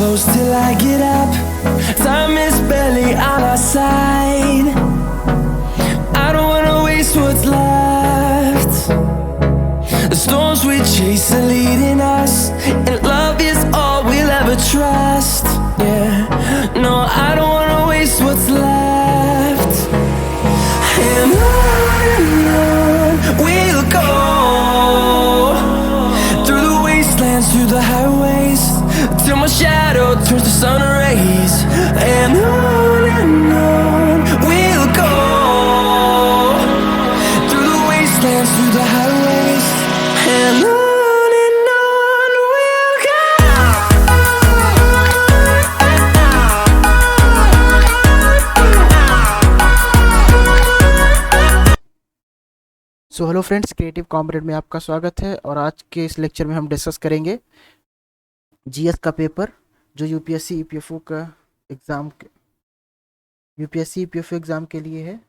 close till I get up. Time is barely on our side. I don't wanna waste what's left. The storms we chase are leading us, and love is all we'll ever trust. Yeah, no, I don't wanna waste what's left. And on we'll go, through the wastelands, through the highways, till my shadow turns to sun rays. And on we'll go, through the wastelands, through the highways, and on we'll go. So hello friends, creative comrade में आपका स्वागत है। और आज के इस lecture में हम डिस्कस करेंगे जीएस का पेपर जो यूपीएससी ईपीएफओ का एग्ज़ाम यूपीएससी ईपीएफओ एग्ज़ाम के लिए है।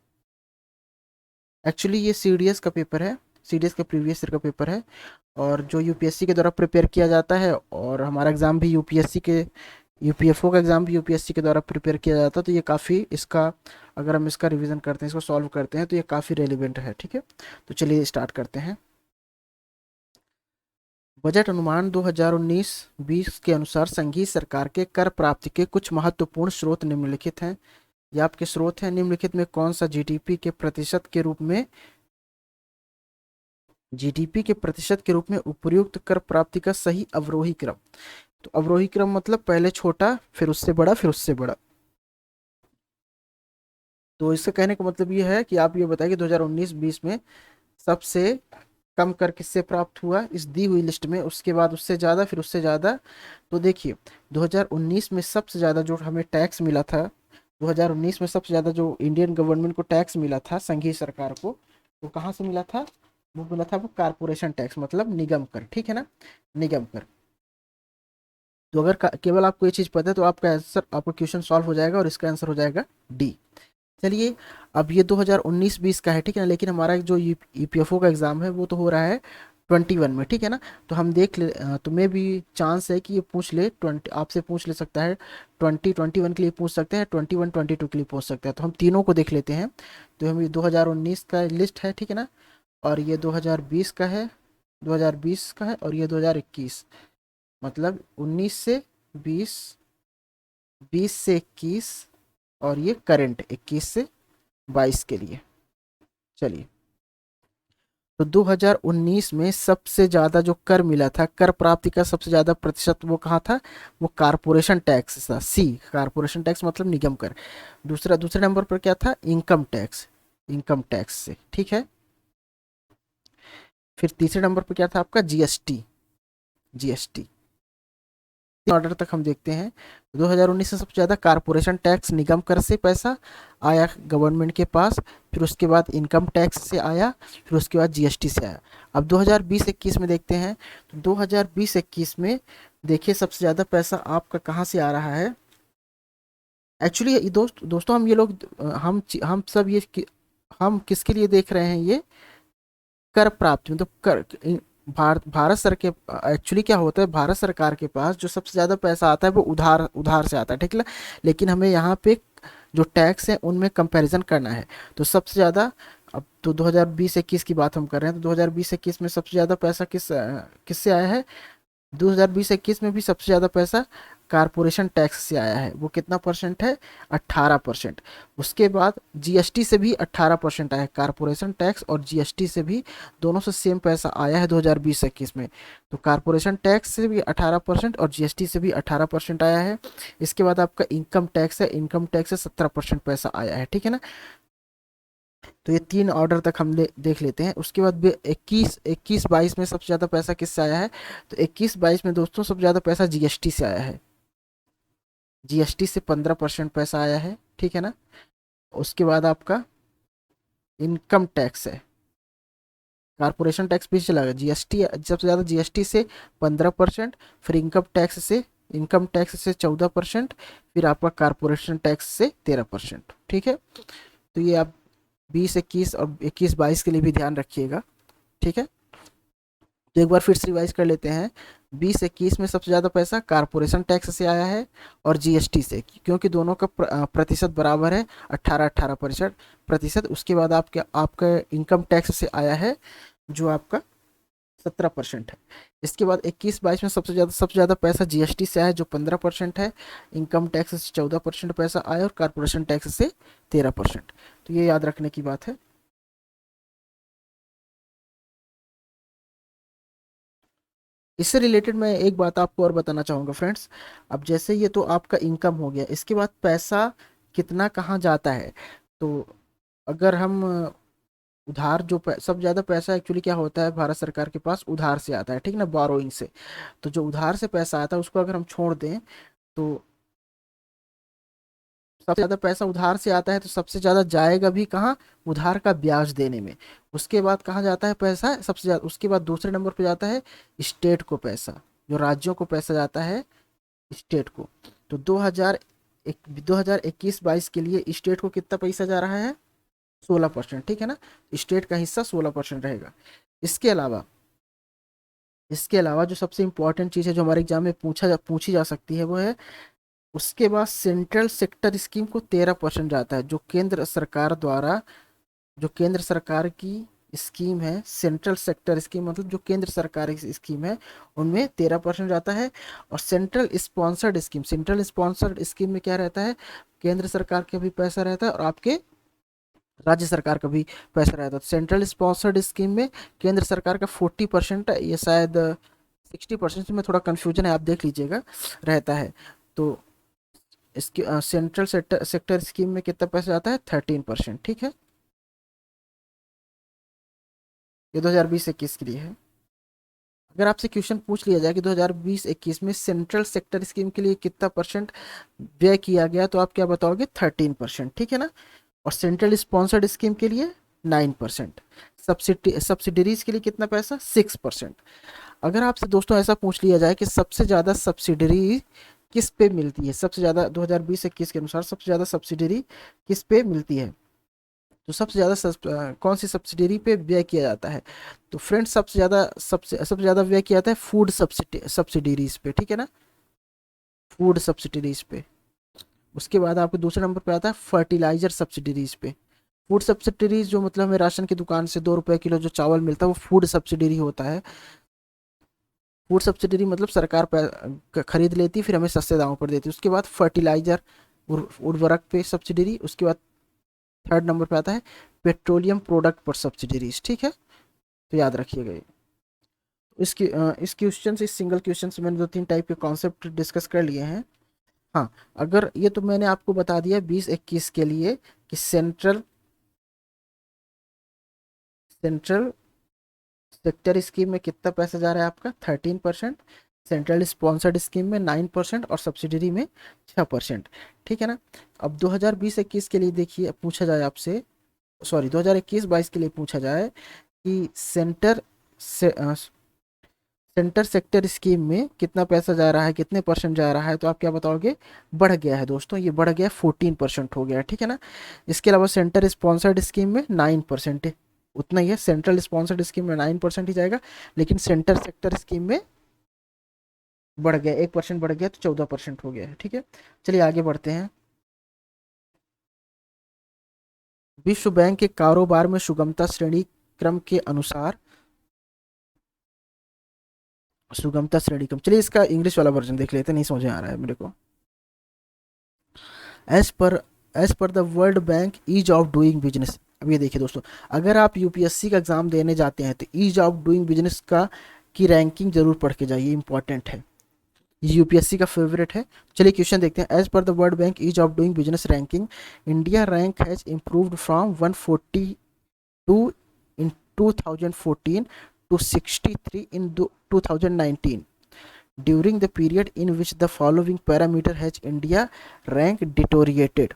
एक्चुअली ये सीडीएस का पेपर है, सीडीएस का प्रीवियस ईयर का पेपर है, और जो यूपीएससी के द्वारा प्रिपेयर किया जाता है। और हमारा एग्ज़ाम भी यूपीएफओ का एग्ज़ाम भी यूपीएससी के द्वारा प्रिपेयर किया जाता है। तो ये काफ़ी इसका, अगर हम इसका रिवीजन करते हैं, इसको सॉल्व करते हैं, तो ये काफ़ी रेलिवेंट है। ठीक है, तो चलिए स्टार्ट करते हैं। बजट अनुमान 2019-20 के अनुसार संघीय सरकार के कर प्राप्ति के कुछ महत्वपूर्ण स्रोत निम्नलिखित हैं। ये आपके स्रोत हैं। निम्नलिखित में कौन सा जीडीपी के प्रतिशत के रूप में उपयुक्त कर प्राप्ति का सही अवरोही क्रम? तो अवरोही क्रम मतलब पहले छोटा, फिर उससे बड़ा, फिर उससे बड़ा। तो इसका कहने का मतलब ये है कि आप ये बताइए कि 2019-20 में सबसे कम कर किससे प्राप्त हुआ इस दी हुई लिस्ट में, उसके बाद उससे ज़्यादा, फिर उससे ज़्यादा। तो देखिए 2019 में सबसे ज़्यादा जो हमें टैक्स मिला था, 2019 में सबसे ज़्यादा जो इंडियन गवर्नमेंट को टैक्स मिला था, संघीय सरकार को, वो कहाँ से मिला था? वो मिला था वो कारपोरेशन टैक्स, मतलब निगम कर। ठीक है ना, निगम कर। तो अगर केवल आपको ये चीज़ पता है तो आपका आंसर, आपका क्वेश्चन सॉल्व हो जाएगा और इसका आंसर हो जाएगा डी। चलिए, अब ये 2019-20 का है, ठीक है ना, लेकिन हमारा जो ईपीएफओ का एग्ज़ाम है वो तो हो रहा है 21 में। ठीक है ना, तो हम देख ले, तुम्हें भी चांस है कि ये पूछ ले, 20 आपसे पूछ ले सकता है, 2021 के लिए पूछ सकते हैं, 21-22 के लिए पूछ सकते हैं। तो हम तीनों को देख लेते हैं। तो हम 2019 का लिस्ट है, ठीक है ना, और ये 2020 का है, 2020 का है, और ये 2021, मतलब 19 से 20, 20 से 21, और ये करंट 21 से 22 के लिए। चलिए, तो 2019 में सबसे ज़्यादा जो कर मिला था, कर प्राप्ति का सबसे ज़्यादा प्रतिशत, वो कहाँ था? वो कारपोरेशन टैक्स था। सी, कारपोरेशन टैक्स मतलब निगम कर। दूसरे नंबर पर क्या था? इनकम टैक्स, इनकम टैक्स से। ठीक है, फिर तीसरे नंबर पर क्या था आपका? GST, GST. ऑर्डर तक हम देखते हैं। 2019 से सबसे ज़्यादा कारपोरेशन टैक्स, निगम कर से पैसा आया गवर्नमेंट के पास, फिर उसके बाद इनकम टैक्स से आया, फिर उसके बाद जीएसटी से आया। अब 2020-21 में देखते हैं। तो 2020-21 में देखिए सबसे ज़्यादा पैसा आपका कहाँ से आ रहा है। एक्चुअली दोस्तों हम ये लोग, हम सब ये हम किसके लिए देख रहे हैं? ये कर प्राप्ति, मतलब कर भारत सरकार, एक्चुअली क्या होता है, भारत सरकार के पास जो सबसे ज़्यादा पैसा आता है वो उधार से आता है। ठीक है, लेकिन हमें यहाँ पे जो टैक्स है उनमें कंपैरिजन करना है। तो सबसे ज़्यादा, अब तो 2020-21 की बात हम कर रहे हैं, तो 2020-21 में सबसे ज़्यादा पैसा किससे आया है? 2020-21 में भी सबसे ज़्यादा पैसा कारपोरेशन टैक्स से आया है। वो कितना परसेंट है? 18%। उसके बाद जीएसटी से भी 18% आया है। कारपोरेशन टैक्स और जीएसटी से भी, दोनों से सेम पैसा आया है 2020-21 में। तो कारपोरेशन टैक्स से भी 18% और जीएसटी से भी 18% आया है। इसके बाद आपका इनकम टैक्स है, इनकम टैक्स से 17% पैसा आया है। ठीक है ना, तो ये तीन ऑर्डर तक हम देख लेते हैं। उसके बाद 21-22 में सबसे ज़्यादा पैसा किससे आया है? तो 21-22 में दोस्तों सबसे ज़्यादा पैसा जीएसटी से आया है। जीएसटी से 15% पैसा आया है। ठीक है ना, उसके बाद आपका इनकम टैक्स है, कारपोरेशन टैक्स पीछे चला गया, जीएसटी सबसे ज़्यादा, जीएसटी से 15%, फिर इनकम टैक्स से 14%, फिर आपका कारपोरेशन टैक्स से 13%। ठीक है, तो ये आप 20-21 और 21-22 के लिए भी ध्यान रखिएगा। ठीक है, तो एक बार फिर से रिवाइज कर लेते हैं। 20-21 में सबसे ज़्यादा पैसा कारपोरेशन टैक्स से आया है और जीएसटी से, क्योंकि दोनों का प्रतिशत बराबर है, 18-18% उसके बाद आपका इनकम टैक्स से आया है जो आपका 17% है। इसके बाद 21-22 में सबसे ज़्यादा पैसा जीएसटी से आया है जो 15% है, इनकम टैक्स से 14% पैसा आया और कारपोरेशन टैक्स से 13%। तो ये याद रखने की बात है। इससे रिलेटेड मैं एक बात आपको और बताना चाहूँगा फ्रेंड्स। अब जैसे ये तो आपका इनकम हो गया, इसके बाद पैसा कितना कहाँ जाता है। तो अगर हम उधार सब ज़्यादा पैसा एक्चुअली क्या होता है, भारत सरकार के पास उधार से आता है, ठीक ना, बोरोइंग से। तो जो उधार से पैसा आता है उसको अगर हम छोड़ दें तो सबसे ज़्यादा पैसा उधार से आता है, तो सबसे ज़्यादा जाएगा भी कहाँ, उधार का ब्याज देने में। उसके बाद कहाँ जाता है पैसा सबसे ज़्यादा, उसके बाद दूसरे नंबर पे जाता है स्टेट को पैसा, जो राज्यों को पैसा जाता है स्टेट को। तो 2021-22 के लिए स्टेट को कितना पैसा जा रहा है, 16%, ठीक है ना। स्टेट का हिस्सा 16% रहेगा। इसके अलावा जो सबसे इंपॉर्टेंट चीज़ है जो हमारे एग्जाम में पूछी जा सकती है वो है, उसके बाद सेंट्रल सेक्टर स्कीम को 13% जाता है, जो केंद्र सरकार द्वारा, जो केंद्र सरकार की स्कीम है, सेंट्रल सेक्टर स्कीम मतलब जो केंद्र सरकार की स्कीम है उनमें 13% जाता है। और सेंट्रल स्पॉन्सर्ड स्कीम में क्या रहता है, केंद्र सरकार का भी पैसा रहता है और आपके राज्य सरकार का भी पैसा रहता है। सेंट्रल स्पॉन्सर्ड स्कीम में केंद्र सरकार का 40% है, ये शायद 60% में थोड़ा कन्फ्यूजन है, आप देख लीजिएगा, रहता है। तो इसकी सेंट्रल सेक्टर स्कीम में कितना पैसा आता है, 13%, ठीक है। ये 2020-21 के लिए है। अगर आपसे क्वेश्चन पूछ लिया जाए कि 2020-21 में सेंट्रल सेक्टर स्कीम के लिए कितना परसेंट व्यय किया गया, तो आप क्या बताओगे, 13%, ठीक है ना। और सेंट्रल स्पॉन्सर्ड स्कीम के लिए 9%, सब्सिडरीज के लिए कितना पैसा, 6%। अगर आपसे दोस्तों ऐसा पूछ लिया जाए कि सबसे ज़्यादा सब्सिडरी किस पे मिलती है, सबसे ज़्यादा 2020-21 के अनुसार सबसे ज़्यादा सब्सिडरी किस पे मिलती है, तो सबसे ज़्यादा कौन सी सब्सिडरी पे व्यय किया जाता है, तो फ्रेंड्स सबसे ज़्यादा व्यय किया जाता है फूड सब्सिडरीज पे, ठीक है ना, फूड सब्सिडरीज पे। उसके बाद आपको दूसरे नंबर पे आता है फर्टिलाइजर सब्सिडरीज पे। फूड सब्सिडरीज जो मतलब हमें राशन की दुकान से 2 रुपये किलो जो चावल मिलता है वो फूड सब्सिडरी होता है। फूड सब्सिडरी मतलब सरकार खरीद लेती फिर हमें सस्ते दामों पर देती है। उसके बाद फर्टिलाइजर उर्वरक पे सब्सिडरी। उसके बाद थर्ड नंबर पे आता है पेट्रोलियम प्रोडक्ट पर सब्सिडरीज, ठीक है, तो याद रखिएगा ये। इस क्वेश्चन से, इस सिंगल क्वेश्चन से मैंने 2-3 टाइप के कॉन्सेप्ट डिस्कस कर लिए हैं। हाँ, अगर ये तो मैंने आपको बता दिया 20-21 के लिए कि सेंट्रल सेक्टर स्कीम में कितना पैसा जा रहा है आपका, 13%, सेंट्रल स्पॉन्सर्ड स्कीम में 9% और सब्सिडरी में 6%, ठीक है ना। अब 2020-21 के लिए देखिए, पूछा जाए आपसे, सॉरी 2021-22 के लिए पूछा जाए कि सेंटर सेक्टर स्कीम में कितना पैसा जा रहा है, कितने परसेंट जा रहा है, तो आप क्या बताओगे, बढ़ गया है दोस्तों, ये बढ़ गया, 14% हो गया है, ठीक है ना। इसके अलावा सेंटर स्पॉन्सर्ड स्कीम में 9% है, उतना ही है, सेंट्रल स्पॉन्सर्ड स्कीम में 9% ही जाएगा, लेकिन सेंटर सेक्टर स्कीम में बढ़ गया, 1% बढ़ गया, तो 14% हो गया है, ठीक है। चलिए आगे बढ़ते हैं। विश्व बैंक के कारोबार में सुगमता श्रेणी क्रम के अनुसार, सुगमता श्रेणी क्रम, चलिए इसका इंग्लिश वाला वर्जन देख लेते हैं, नहीं समझ में आ रहा है मेरे को। As per the world bank ease of doing business. अब ये देखिए दोस्तों, अगर आप यूपीएससी का एग्जाम देने जाते हैं तो ईज ऑफ डूइंग बिजनेस की रैंकिंग जरूर पढ़ के जाइए, इंपॉर्टेंट है, यूपीएससी का फेवरेट है। चलिए क्वेश्चन देखते हैं। As per the world bank ease of doing business ranking, India rank has improved from 142 in 2014 to 63 in 2019. During the period in which the following parameter has India rank deteriorated.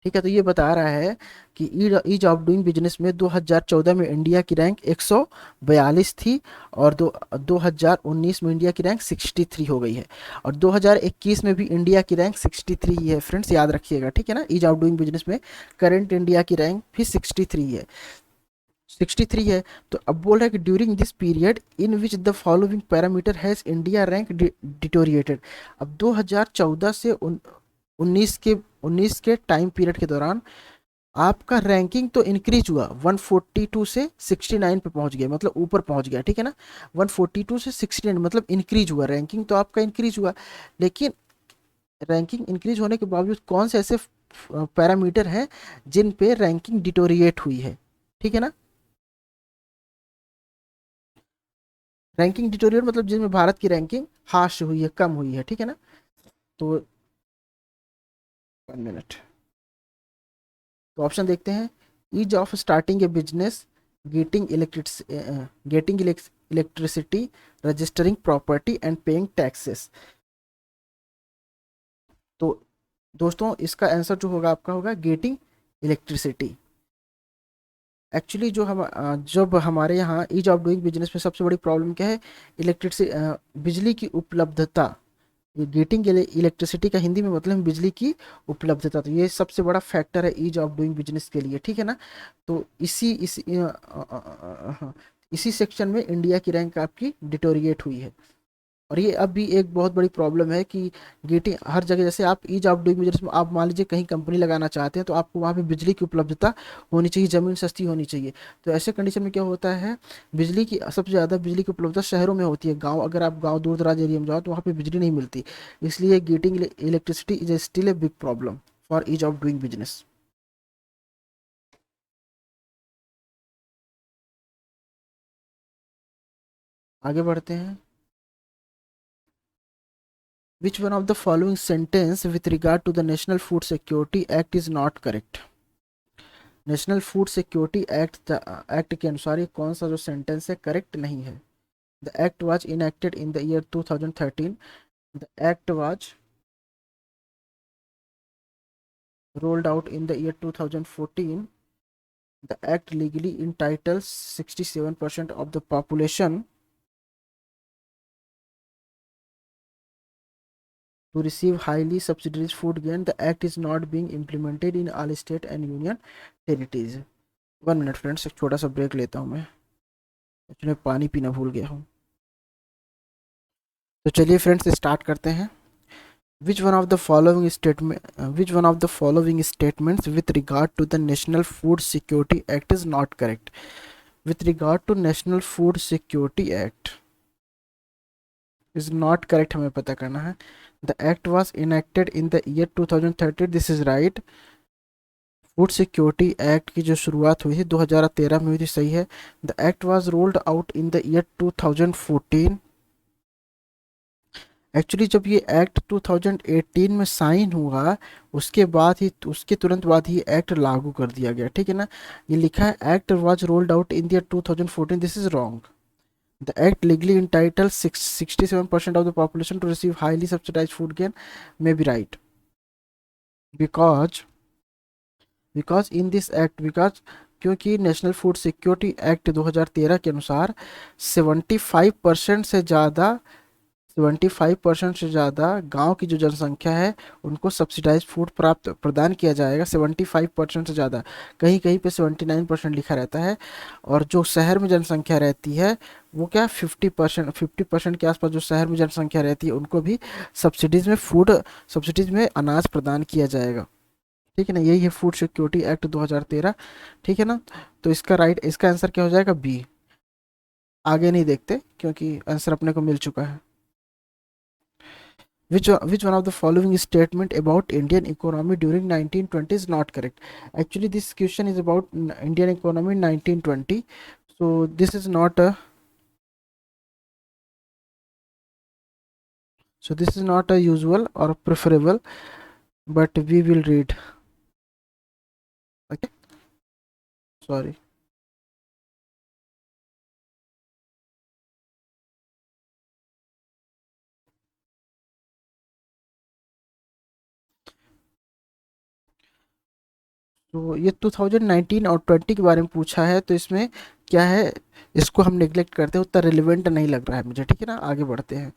ठीक है, तो ये बता रहा है कि ईज ऑफ डूइंग बिजनेस में 2014 में इंडिया की रैंक 142 थी और 2019 में इंडिया की रैंक 63 हो गई है, और 2021 में भी इंडिया की रैंक 63 ही है फ्रेंड्स, याद रखिएगा, ठीक है ना। ईज ऑफ डूइंग बिजनेस में करंट इंडिया की रैंक भी 63 है। 63 है। तो अब बोल रहा है कि during this period in which the following parameter has India rank deteriorated. अब 2014 से 19 के टाइम पीरियड के दौरान आपका रैंकिंग तो इंक्रीज हुआ, 142 से 69 पे पहुंच गया, मतलब ऊपर पहुंच गया, ठीक है ना। 142 से 69 मतलब इंक्रीज हुआ, रैंकिंग तो आपका इंक्रीज हुआ। लेकिन रैंकिंग इंक्रीज होने के बावजूद कौन से ऐसे पैरामीटर हैं जिन पे रैंकिंग डिटोरिएट हुई है, ठीक है ना। रैंकिंग डिटोरिएट मतलब जिसमें भारत की रैंकिंग हाश हुई है, कम हुई है, ठीक है ना। तो 1 मिनट, तो ऑप्शन देखते हैं। Ease of starting a business, getting electricity, registering property and paying taxes. तो दोस्तों इसका आंसर जो होगा आपका होगा गेटिंग इलेक्ट्रिसिटी। एक्चुअली जब हमारे यहाँ ईज ऑफ डूइंग बिजनेस में सबसे बड़ी प्रॉब्लम क्या है, इलेक्ट्रिसिटी, बिजली की उपलब्धता। ये गेटिंग इलेक्ट्रिसिटी का हिंदी में मतलब है बिजली की उपलब्धता। तो ये सबसे बड़ा फैक्टर है ईज ऑफ डूइंग बिजनेस के लिए, ठीक है ना। तो इसी सेक्शन में इंडिया की रैंक आपकी डिटोरिएट हुई है। और ये अब भी एक बहुत बड़ी प्रॉब्लम है कि गेटिंग हर जगह, जैसे आप ईज ऑफ डूइंग बिजनेस में आप मान लीजिए कहीं कंपनी लगाना चाहते हैं तो आपको वहाँ पे बिजली की उपलब्धता होनी चाहिए, ज़मीन सस्ती होनी चाहिए। तो ऐसे कंडीशन में क्या होता है, बिजली की सबसे ज़्यादा बिजली की उपलब्धता शहरों में होती है। गाँव, अगर आप गाँव दूर दराज एरिया में जाओ तो वहाँ पर बिजली नहीं मिलती। इसलिए getting electricity is still a big problem for ease of doing business. आगे बढ़ते हैं। Which one of the following sentence with regard to the National Food Security Act is not correct? National food security act act के अनुसार ये कौन सा जो sentence है करेक्ट नहीं है। The act was enacted in the year 2013। The act was rolled out in the year 2014. The act legally entitles 67% of the population to receive highly subsidized food grain. The act is not being implemented in all state and union territories. 1 minute friends, एक छोटा सा break लेता हूँ मैं, actually पानी पीना भूल गया हूँ। तो चलिए फ्रेंड्स स्टार्ट करते हैं। Which one of the following statements with regard to the National Food Security Act is not correct? With regard to National Food Security Act is not correct, हमें पता करना है। The act was enacted in the year 2013. This is right. Food security act की जो शुरुआत हुई थी 2013 में हुई थी, सही है। The act was rolled out in the year 2014। Actually जब ये एक्ट 2018 में साइन हुआ उसके तुरंत बाद ही एक्ट लागू कर दिया गया, ठीक है ना। ये लिखा है act was rolled out in the year 2014, this is wrong. The act legally entitles 67% of the population to receive highly subsidized food grain may be right, because in this act, क्योंकि नेशनल फूड सिक्योरिटी एक्ट 2013 के अनुसार 75% से ज़्यादा गांव की जो जनसंख्या है उनको सब्सिडाइज फूड प्रदान किया जाएगा। 75% से ज़्यादा, कहीं कहीं पे 79% लिखा रहता है। और जो शहर में जनसंख्या रहती है वो क्या 50% के आसपास जो शहर में जनसंख्या रहती है उनको भी सब्सिडीज़ में अनाज प्रदान किया जाएगा, ठीक है ना। यही है फूड सिक्योरिटी एक्ट 2013, ठीक है ना। तो इसका आंसर क्या हो जाएगा, बी। आगे नहीं देखते क्योंकि आंसर अपने को मिल चुका है। Which one of the following statement about Indian economy during 1920 is not correct? Actually, this question is about Indian economy in 1920. So this is not a usual or preferable, but we will read. Okay. Sorry. तो ये 2019 और 20 के बारे में पूछा है, तो इसमें क्या है, इसको हम नेग्लेक्ट करते हैं, उतना रिलेवेंट नहीं लग रहा है मुझे, ठीक है ना। आगे बढ़ते हैं।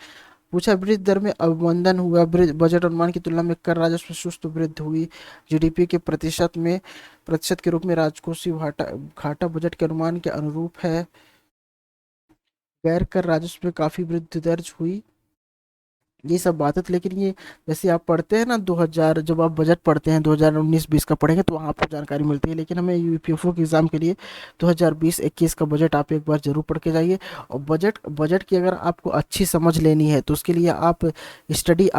पूछा वृद्धि दर में अवमंदन हुआ, बजट अनुमान की तुलना में कर राजस्व में सुस्त वृद्धि हुई, जीडीपी के प्रतिशत के रूप में राजकोषीय घाटा बजट के अनुमान के अनुरूप है, गैर कर राजस्व में काफी वृद्धि दर्ज हुई। ये सब बात है। तो लेकिन ये जैसे आप पढ़ते हैं ना 2000, जब आप बजट पढ़ते हैं 2019-20 का पढ़ेंगे तो वहाँ आपको जानकारी मिलती है। लेकिन हमें यूपीएफओ के एग्जाम के लिए 2020-21 का बजट आप एक बार जरूर पढ़ के जाइए। और बजट बजट की अगर आपको अच्छी समझ लेनी है तो उसके लिए आप study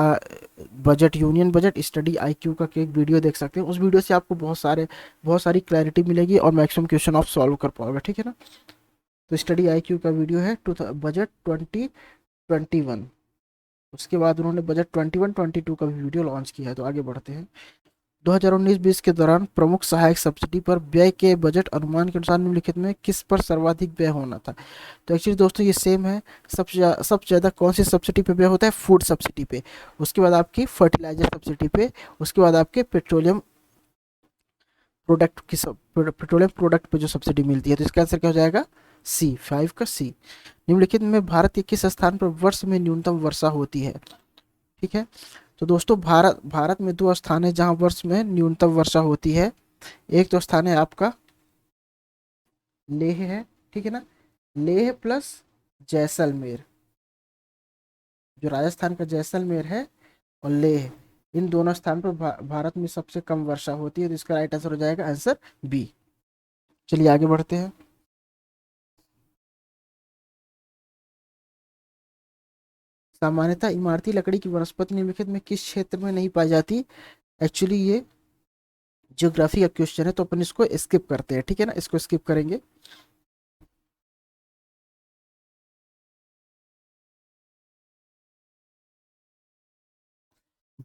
budget, union budget study IQ का एक वीडियो देख सकते हैं। उस वीडियो से आपको बहुत सारी क्लैरिटी मिलेगी और मैक्सिमम क्वेश्चन आप सॉल्व कर पाओगे, ठीक है ना। तो स्टडी IQ का वीडियो है बजट 2021। उसके बाद उन्होंने बजट 21-22 का भी वीडियो लॉन्च किया है। तो आगे बढ़ते हैं। 2019-20 के दौरान प्रमुख सहायक सब्सिडी पर व्यय के बजट अनुमान के अनुसार निम्नलिखित में किस पर सर्वाधिक व्यय होना था। तो एक्चुअली दोस्तों ये सेम है। सबसे ज़्यादा कौन सी सब्सिडी पे व्यय होता है? फूड सब्सिडी पे। उसके बाद आपकी फर्टिलाइजर सब्सिडी पे। उसके बाद आपके पेट्रोलियम प्रोडक्ट पे जो सब्सिडी मिलती है। तो इसका आंसर क्या हो जाएगा? C5 का C। निम्नलिखित में भारत के किस स्थान पर वर्ष में न्यूनतम वर्षा होती है? ठीक है। तो दोस्तों भारत में दो स्थान है जहां वर्ष में न्यूनतम वर्षा होती है। एक तो स्थान है आपका लेह है, ठीक है ना। लेह प्लस जैसलमेर, जो राजस्थान का जैसलमेर है, और लेह, इन दोनों स्थान पर भारत में सबसे कम वर्षा होती है। तो इसका राइट आंसर हो जाएगा आंसर B। चलिए आगे बढ़ते हैं। सामान्यतः इमारती लकड़ी की वनस्पति निम्नलिखित में किस क्षेत्र में नहीं पाई जाती? एक्चुअली ये ज्योग्राफी का क्वेश्चन है तो अपन इसको स्किप करते हैं, ठीक है ना, इसको स्किप करेंगे।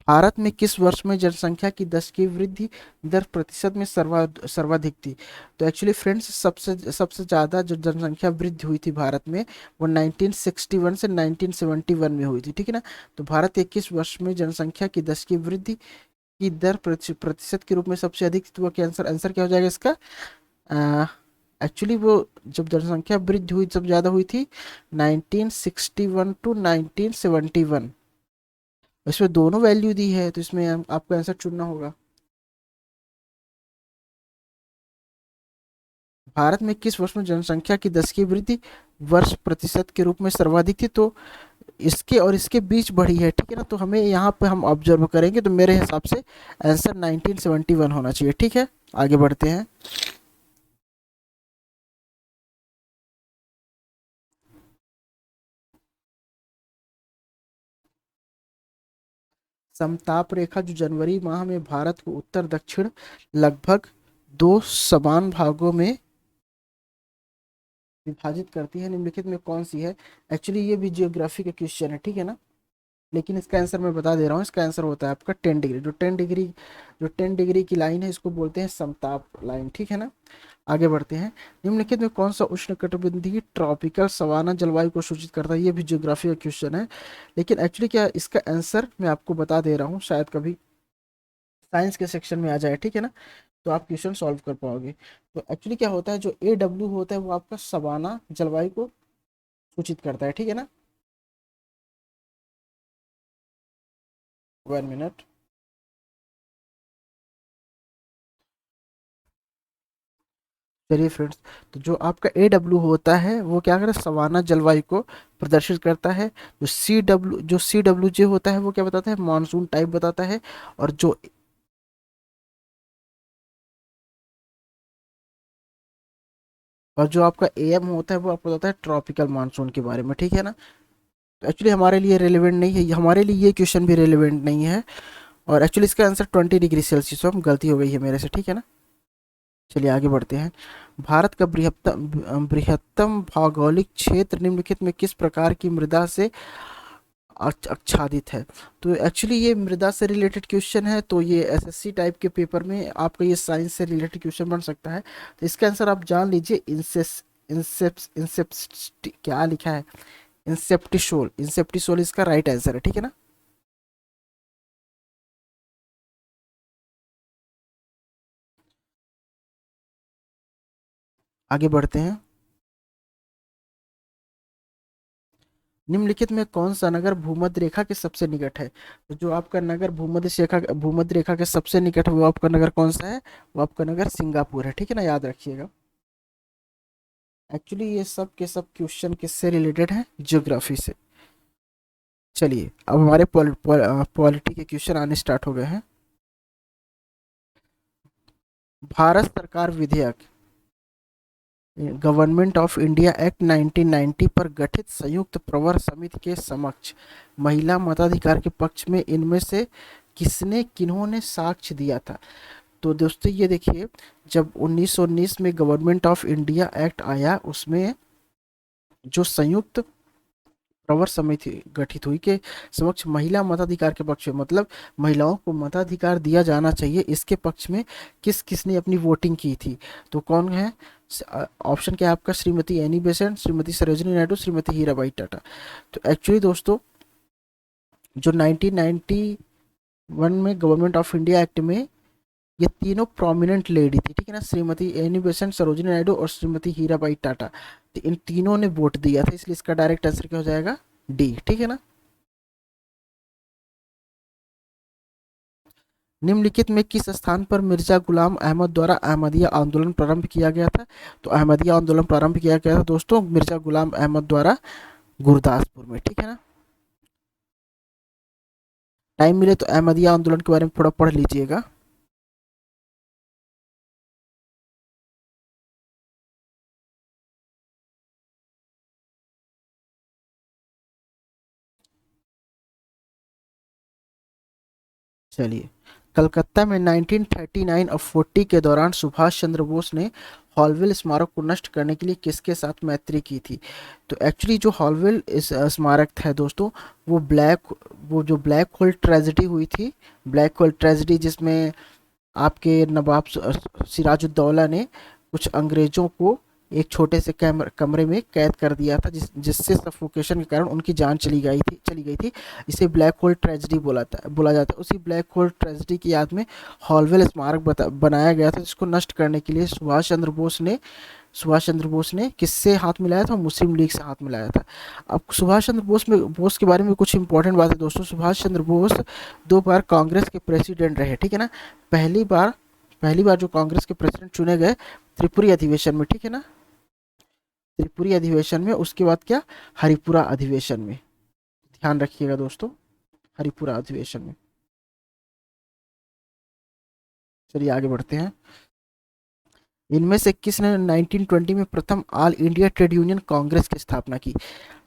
भारत में किस वर्ष में जनसंख्या की 10 की वृद्धि दर प्रतिशत में सर्वाधिक थी? तो एक्चुअली फ्रेंड्स सबसे सबसे ज़्यादा जो जनसंख्या वृद्धि हुई थी भारत में वो 1961 से 1971 में हुई थी, ठीक है ना। तो भारत के किस वर्ष में जनसंख्या की 10 की वृद्धि की दर प्रतिशत के रूप में सबसे अधिक थी? तो वो क्या आंसर क्या हो जाएगा इसका? एक्चुअली वो जब जनसंख्या वृद्धि हुई जब ज़्यादा हुई थी 1961 टू 1971। इसमें दोनों वैल्यू दी है तो इसमें आपको आंसर चुनना होगा। भारत में किस वर्ष में जनसंख्या की 10 की वृद्धि वर्ष प्रतिशत के रूप में सर्वाधिक थी? तो इसके और इसके बीच बढ़ी है, ठीक है ना। तो हमें यहाँ पे हम ऑब्जर्व करेंगे तो मेरे हिसाब से आंसर 1971 होना चाहिए, ठीक है। आगे बढ़ते हैं। समताप रेखा जो जनवरी माह में भारत को उत्तर दक्षिण लगभग दो समान भागों में विभाजित करती है, निम्नलिखित में कौन सी है? एक्चुअली ये भी जियोग्राफी का क्वेश्चन है, ठीक है ना। लेकिन इसका आंसर मैं बता दे रहा हूँ। इसका आंसर होता है आपका 10 डिग्री। जो 10 डिग्री की लाइन है इसको बोलते हैं समताप लाइन, ठीक है ना। आगे बढ़ते हैं। निम्नलिखित में कौन सा उष्णकटिबंधीय ट्रॉपिकल सवाना जलवायु को सूचित करता है? ये भी ज्योग्राफी का क्वेश्चन है। लेकिन एक्चुअली क्या इसका आंसर मैं आपको बता दे रहा हूँ, शायद कभी साइंस के सेक्शन में आ जाए, ठीक है ना, तो आप क्वेश्चन सॉल्व कर पाओगे। तो एक्चुअली क्या होता है, जो AW होता है वो आपका सवाना जलवायु को सूचित करता है, ठीक है ना। 1 मिनट। चलिए फ्रेंड्स, तो जो आपका AW होता है वो क्या करता है, सवाना जलवायु को प्रदर्शित करता है। जो CWJ होता है वो क्या बताता है, मानसून टाइप बताता है। और जो आपका AM होता है वो आपको बताता है ट्रॉपिकल मानसून के बारे में, ठीक है ना। तो एक्चुअली हमारे लिए रेलिवेंट नहीं है, हमारे लिए ये क्वेश्चन भी रेलिवेंट नहीं है। और एक्चुअली इसका आंसर 20 डिग्री सेल्सियस, हम गलती हो गई है मेरे से, ठीक है ना। चलिए आगे बढ़ते हैं। भारत का बृहत्तम भौगोलिक क्षेत्र निम्नलिखित में किस प्रकार की मृदा से आच्छादित है? तो एक्चुअली ये मृदा से रिलेटेड क्वेश्चन है, तो ये SSC टाइप के पेपर में आपका ये साइंस से रिलेटेड क्वेश्चन बन सकता है। तो इसका आंसर आप जान लीजिए, इंसेप्ट क्या लिखा है, इंसेप्टिसोल इसका राइट आंसर है, ठीक है ना। आगे बढ़ते हैं। निम्नलिखित में कौन सा नगर भूमध्य रेखा के सबसे निकट है? तो जो आपका नगर भूमध्य रेखा के सबसे निकट है वो आपका नगर कौन सा है? वो आपका नगर सिंगापुर है, ठीक है ना, याद रखिएगा। एक्चुअली ये सब के सब क्वेश्चन किससे रिलेटेड है? ज्योग्राफी से। चलिए अब हमारे पॉलिटी के क्वेश्चन आने स्टार्ट हो गए हैं। भारत सरकार विधेयक गवर्नमेंट ऑफ इंडिया एक्ट 1990 पर गठित संयुक्त प्रवर समिति के समक्ष महिला मताधिकार के पक्ष में इनमें से किन्होंने साक्ष्य दिया था? तो दोस्तों ये देखिए, जब 1919 में गवर्नमेंट ऑफ इंडिया एक्ट आया उसमें जो संयुक्त प्रवर समिति गठित हुई के समक्ष महिला मताधिकार के पक्ष में, मतलब महिलाओं को मताधिकार दिया जाना चाहिए, इसके पक्ष में किसने अपनी वोटिंग की थी? तो कौन है? ऑप्शन क्या है आपका? Shrimati Annie Besant, Shrimati Sarojini Naidu, Shrimati Hirabai Tata. तो एक्चुअली दोस्तों जो 1991 में गवर्नमेंट ऑफ इंडिया एक्ट में ये तीनों प्रोमिनेंट लेडी थी, ठीक है ना, श्रीमती एनी बेसेंट, सरोजिनी नायडू और श्रीमती हीराबाई टाटा। तो इन तीनों ने वोट दिया था, इसलिए इसका डायरेक्ट आंसर क्या हो जाएगा? डी, ठीक है ना। निम्नलिखित में किस स्थान पर मिर्जा गुलाम अहमद द्वारा अहमदिया आंदोलन प्रारंभ किया गया था? तो अहमदिया आंदोलन प्रारंभ किया गया था दोस्तों मिर्जा गुलाम अहमद द्वारा गुरदासपुर में, ठीक है ना। टाइम मिले तो अहमदिया आंदोलन के बारे में थोड़ा पढ़ लीजिएगा। चलिए, कलकत्ता में 1939 और 40 के दौरान सुभाष चंद्र बोस ने हॉलवेल स्मारक को नष्ट करने के लिए किसके साथ मैत्री की थी? तो एक्चुअली जो हॉलवेल स्मारक था दोस्तों वो जो ब्लैक होल ट्रेजेडी हुई थी, ब्लैक होल ट्रेजेडी जिसमें आपके नवाब सिराजुद्दौला ने कुछ अंग्रेजों को एक छोटे से कमरे में कैद कर दिया था, जिससे सफोकेशन के कारण उनकी जान चली गई थी। इसे ब्लैक होल ट्रेजेडी बोला जाता है। उसी ब्लैक होल ट्रेजेडी की याद में हॉलवेल स्मारक बनाया गया था, जिसको नष्ट करने के लिए सुभाष चंद्र बोस ने किससे हाथ मिलाया था? मुस्लिम लीग से हाथ मिलाया था। अब सुभाष चंद्र बोस के बारे में कुछ इंपॉर्टेंट बात है दोस्तों। सुभाष चंद्र बोस 2 बार कांग्रेस के प्रेसिडेंट रहे, ठीक है ना। पहली बार जो कांग्रेस के प्रेसिडेंट चुने गए त्रिपुरी अधिवेशन में, ठीक है ना, त्रिपुरी अधिवेशन में। उसके बाद क्या? हरिपुरा अधिवेशन में। ध्यान रखिएगा दोस्तों, हरिपुरा अधिवेशन में। चलिए आगे बढ़ते हैं। इनमें से किसने 1920 में प्रथम all India trade union Congress की स्थापना की?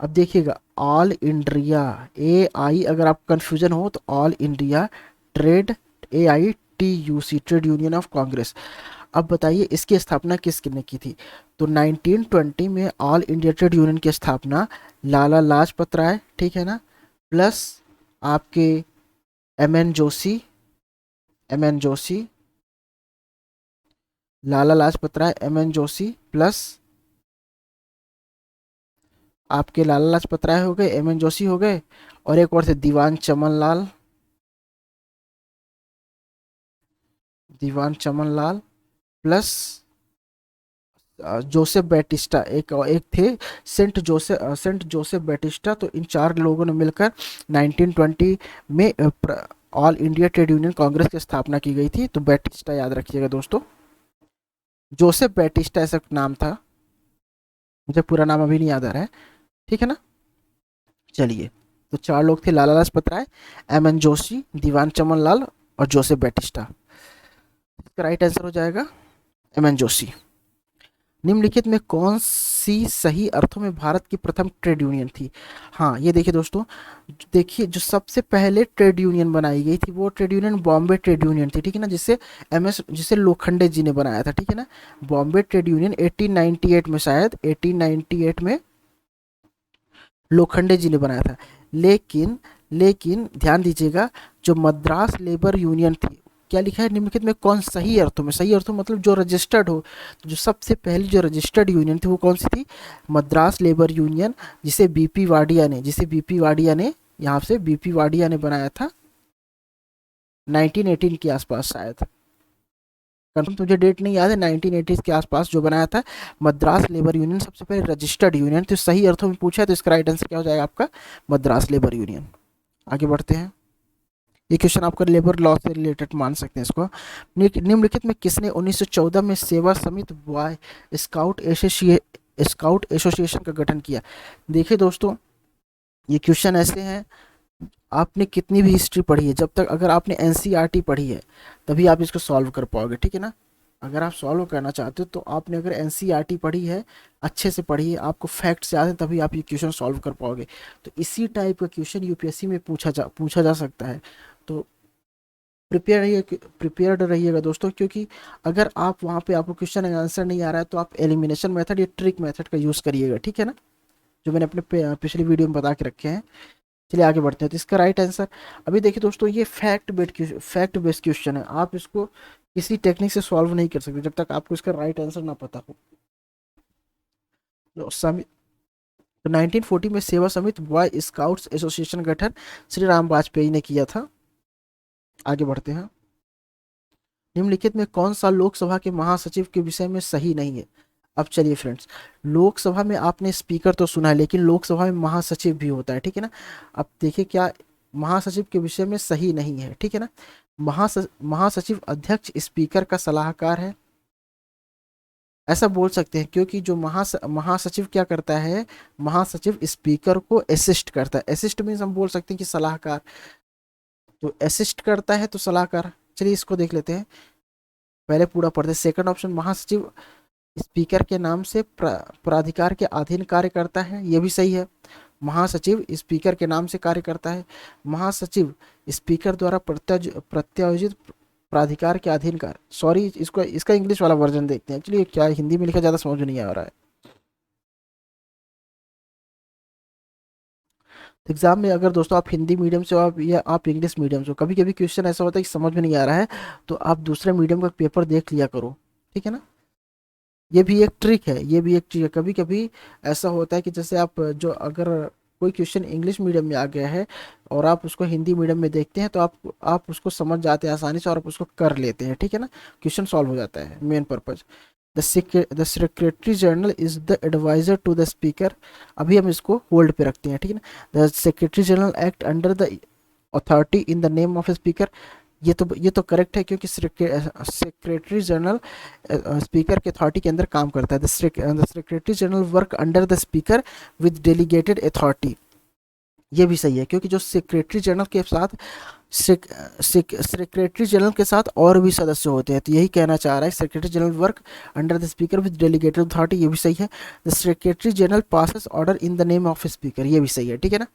अब देखिएगा, ऑल इंडिया AI, अगर आप कंफ्यूजन हो तो all India trade AITUC trade union of Congress. अब बताइए इसकी स्थापना किसने की थी? तो 1920 में ऑल इंडिया ट्रेड यूनियन की स्थापना लाला लाजपत राय, ठीक है ना, प्लस आपके MN Joshi, Lala Lajpat Rai, MN Joshi plus आपके लाला लाजपत राय हो गए, MN जोशी हो गए, और एक और थे दीवान Chaman Lal plus Joseph Batista, एक थे सेंट जोसेफ बैटिस्टा। तो इन 4 लोगों ने मिलकर 1920 में all India trade union Congress की स्थापना की गई थी। तो बैटिस्टा याद रखिएगा दोस्तों, जोसेफ बैटिस्टा ऐसा नाम था, मुझे पूरा नाम अभी नहीं याद आ रहा है, ठीक है ना। चलिए, तो 4 लोग थे, लाला लाजपत राय, MN जोशी, दीवान चमनलाल और जोसेफ बैटिस्टा। इसका राइट आंसर हो जाएगा MN जोशी। निम्नलिखित में कौन सी सही अर्थों में भारत की प्रथम ट्रेड यूनियन थी? हाँ, ये देखिए दोस्तों, देखिए जो सबसे पहले ट्रेड यूनियन बनाई गई थी वो trade union Bombay trade union थी, ठीक है ना, जिसे लोखंडे जी ने बनाया था, ठीक है ना। बॉम्बे ट्रेड यूनियन 1898 में, शायद 1898 में लोखंडे जी ने बनाया था। लेकिन ध्यान दीजिएगा, जो मद्रास लेबर यूनियन थी, क्या लिखा है निम्नलिखित में कौन सही अर्थों में? सही अर्थों मतलब जो रजिस्टर्ड हो। तो जो सबसे पहली जो रजिस्टर्ड यूनियन थी वो कौन सी थी? मद्रास लेबर यूनियन, जिसे बीपी वाडिया ने यहाँ से बीपी वाडिया ने बनाया था 1918 के आसपास शायद। कंफर्म मुझे डेट नहीं याद है, 1980s के आसपास जो बनाया था मद्रास लेबर यूनियन, सबसे पहले रजिस्टर्ड यूनियन। तो सही अर्थों में पूछा है तो इसका राइट आंसर क्या हो जाएगा आपका, मद्रास लेबर यूनियन। आगे बढ़ते हैं, ये क्वेश्चन आपका लेबर लॉ से रिलेटेड मान सकते हैं इसको। निम्नलिखित में किसने 1914 में सेवा समिति बॉय स्काउट एसोसिएशन का गठन किया। देखिए दोस्तों, ये क्वेश्चन ऐसे हैं, आपने कितनी भी हिस्ट्री पढ़ी है, जब तक अगर आपने एनसीईआरटी पढ़ी है तभी आप इसको सॉल्व कर पाओगे, ठीक है ना। अगर आप सॉल्व करना चाहते हो तो आपने अगर एनसीईआरटी पढ़ी है, अच्छे से पढ़ी है, आपको फैक्ट्स याद हैं, तभी आप ये क्वेश्चन सॉल्व कर पाओगे। तो इसी टाइप का क्वेश्चन यूपीएससी में पूछा जा सकता है। तो प्रिपेयर्ड रहिएगा दोस्तों, क्योंकि अगर आप वहाँ पे आपको क्वेश्चन आंसर नहीं आ रहा है तो आप एलिमिनेशन मेथड या ट्रिक मेथड का यूज़ करिएगा, ठीक है ना, जो मैंने अपने पिछली वीडियो में बता के रखे हैं। चलिए आगे बढ़ते हैं। तो इसका राइट आंसर, अभी देखिए दोस्तों, ये फैक्ट बेस्ड क्वेश्चन है, आप इसको किसी टेक्निक से सॉल्व नहीं कर सकते जब तक आपको इसका राइट आंसर ना पता हो। तो 1940 में सेवा समिति बॉय स्काउट्स एसोसिएशन गठन श्री राम वाजपेयी ने किया था। आगे बढ़ते हैं, निम्नलिखित में कौन सा लोकसभा के महासचिव के विषय में सही नहीं है। अब चलिए फ्रेंड्स, लोकसभा में आपने स्पीकर तो सुना है, लेकिन लोकसभा में महासचिव भी होता है, ठीक है ना। अब देखिए क्या महासचिव के विषय में सही नहीं है, ठीक है ना। महासचिव अध्यक्ष स्पीकर का सलाहकार है, ऐसा बोल सकते हैं, क्योंकि जो महासचिव क्या करता है, महासचिव स्पीकर को असिस्ट करता है। असिस्ट मीन्स हम बोल सकते हैं कि सलाहकार, तो असिस्ट करता है तो सलाहकार। चलिए इसको देख लेते हैं, पहले पूरा पढ़ते। सेकंड ऑप्शन, महासचिव स्पीकर के नाम से प्राधिकार के अधीन कार्य करता है, ये भी सही है। महासचिव स्पीकर के नाम से कार्य करता है। महासचिव स्पीकर द्वारा प्रत्यायोजित प्राधिकार के अधीन कार्य, सॉरी इसका इंग्लिश वाला वर्जन देखते हैं, एक्चुअली क्या हिंदी में लिखा ज़्यादा समझ में नहीं आ रहा है। एग्जाम में अगर दोस्तों आप हिंदी मीडियम से हो या आप इंग्लिश मीडियम से हो, कभी कभी क्वेश्चन ऐसा होता है कि समझ में नहीं आ रहा है, तो आप दूसरे मीडियम का पेपर देख लिया करो, ठीक है ना। ये भी एक ट्रिक है, ये भी एक चीज़ है। कभी कभी ऐसा होता है कि जैसे आप जो अगर कोई क्वेश्चन इंग्लिश मीडियम में आ गया है और आप उसको हिंदी मीडियम में देखते हैं तो आप उसको समझ जाते हैं आसानी से और आप उसको कर लेते हैं, ठीक है ना, क्वेश्चन सॉल्व हो जाता है। Main purpose, the secretary general is the advisor to the speaker, अभी हम इसको होल्ड पे रखते हैं, ठीक है ना। The secretary general act under the authority in the name of a speaker, ये तो करेक्ट है, क्योंकि सेक्रेटरी जनरल स्पीकर के अथॉरिटी के अंदर काम करता है। The secretary general work under the speaker with delegated authority, ये भी सही है, क्योंकि जो सेक्रेटरी जनरल के साथ सेक्रेटरी जनरल के साथ और भी सदस्य होते हैं, तो यही कहना चाह रहा है, secretary general work under the speaker with delegated authority, ये भी सही है। The secretary general passes order in the name of speaker, ये भी सही है, ठीक है ना।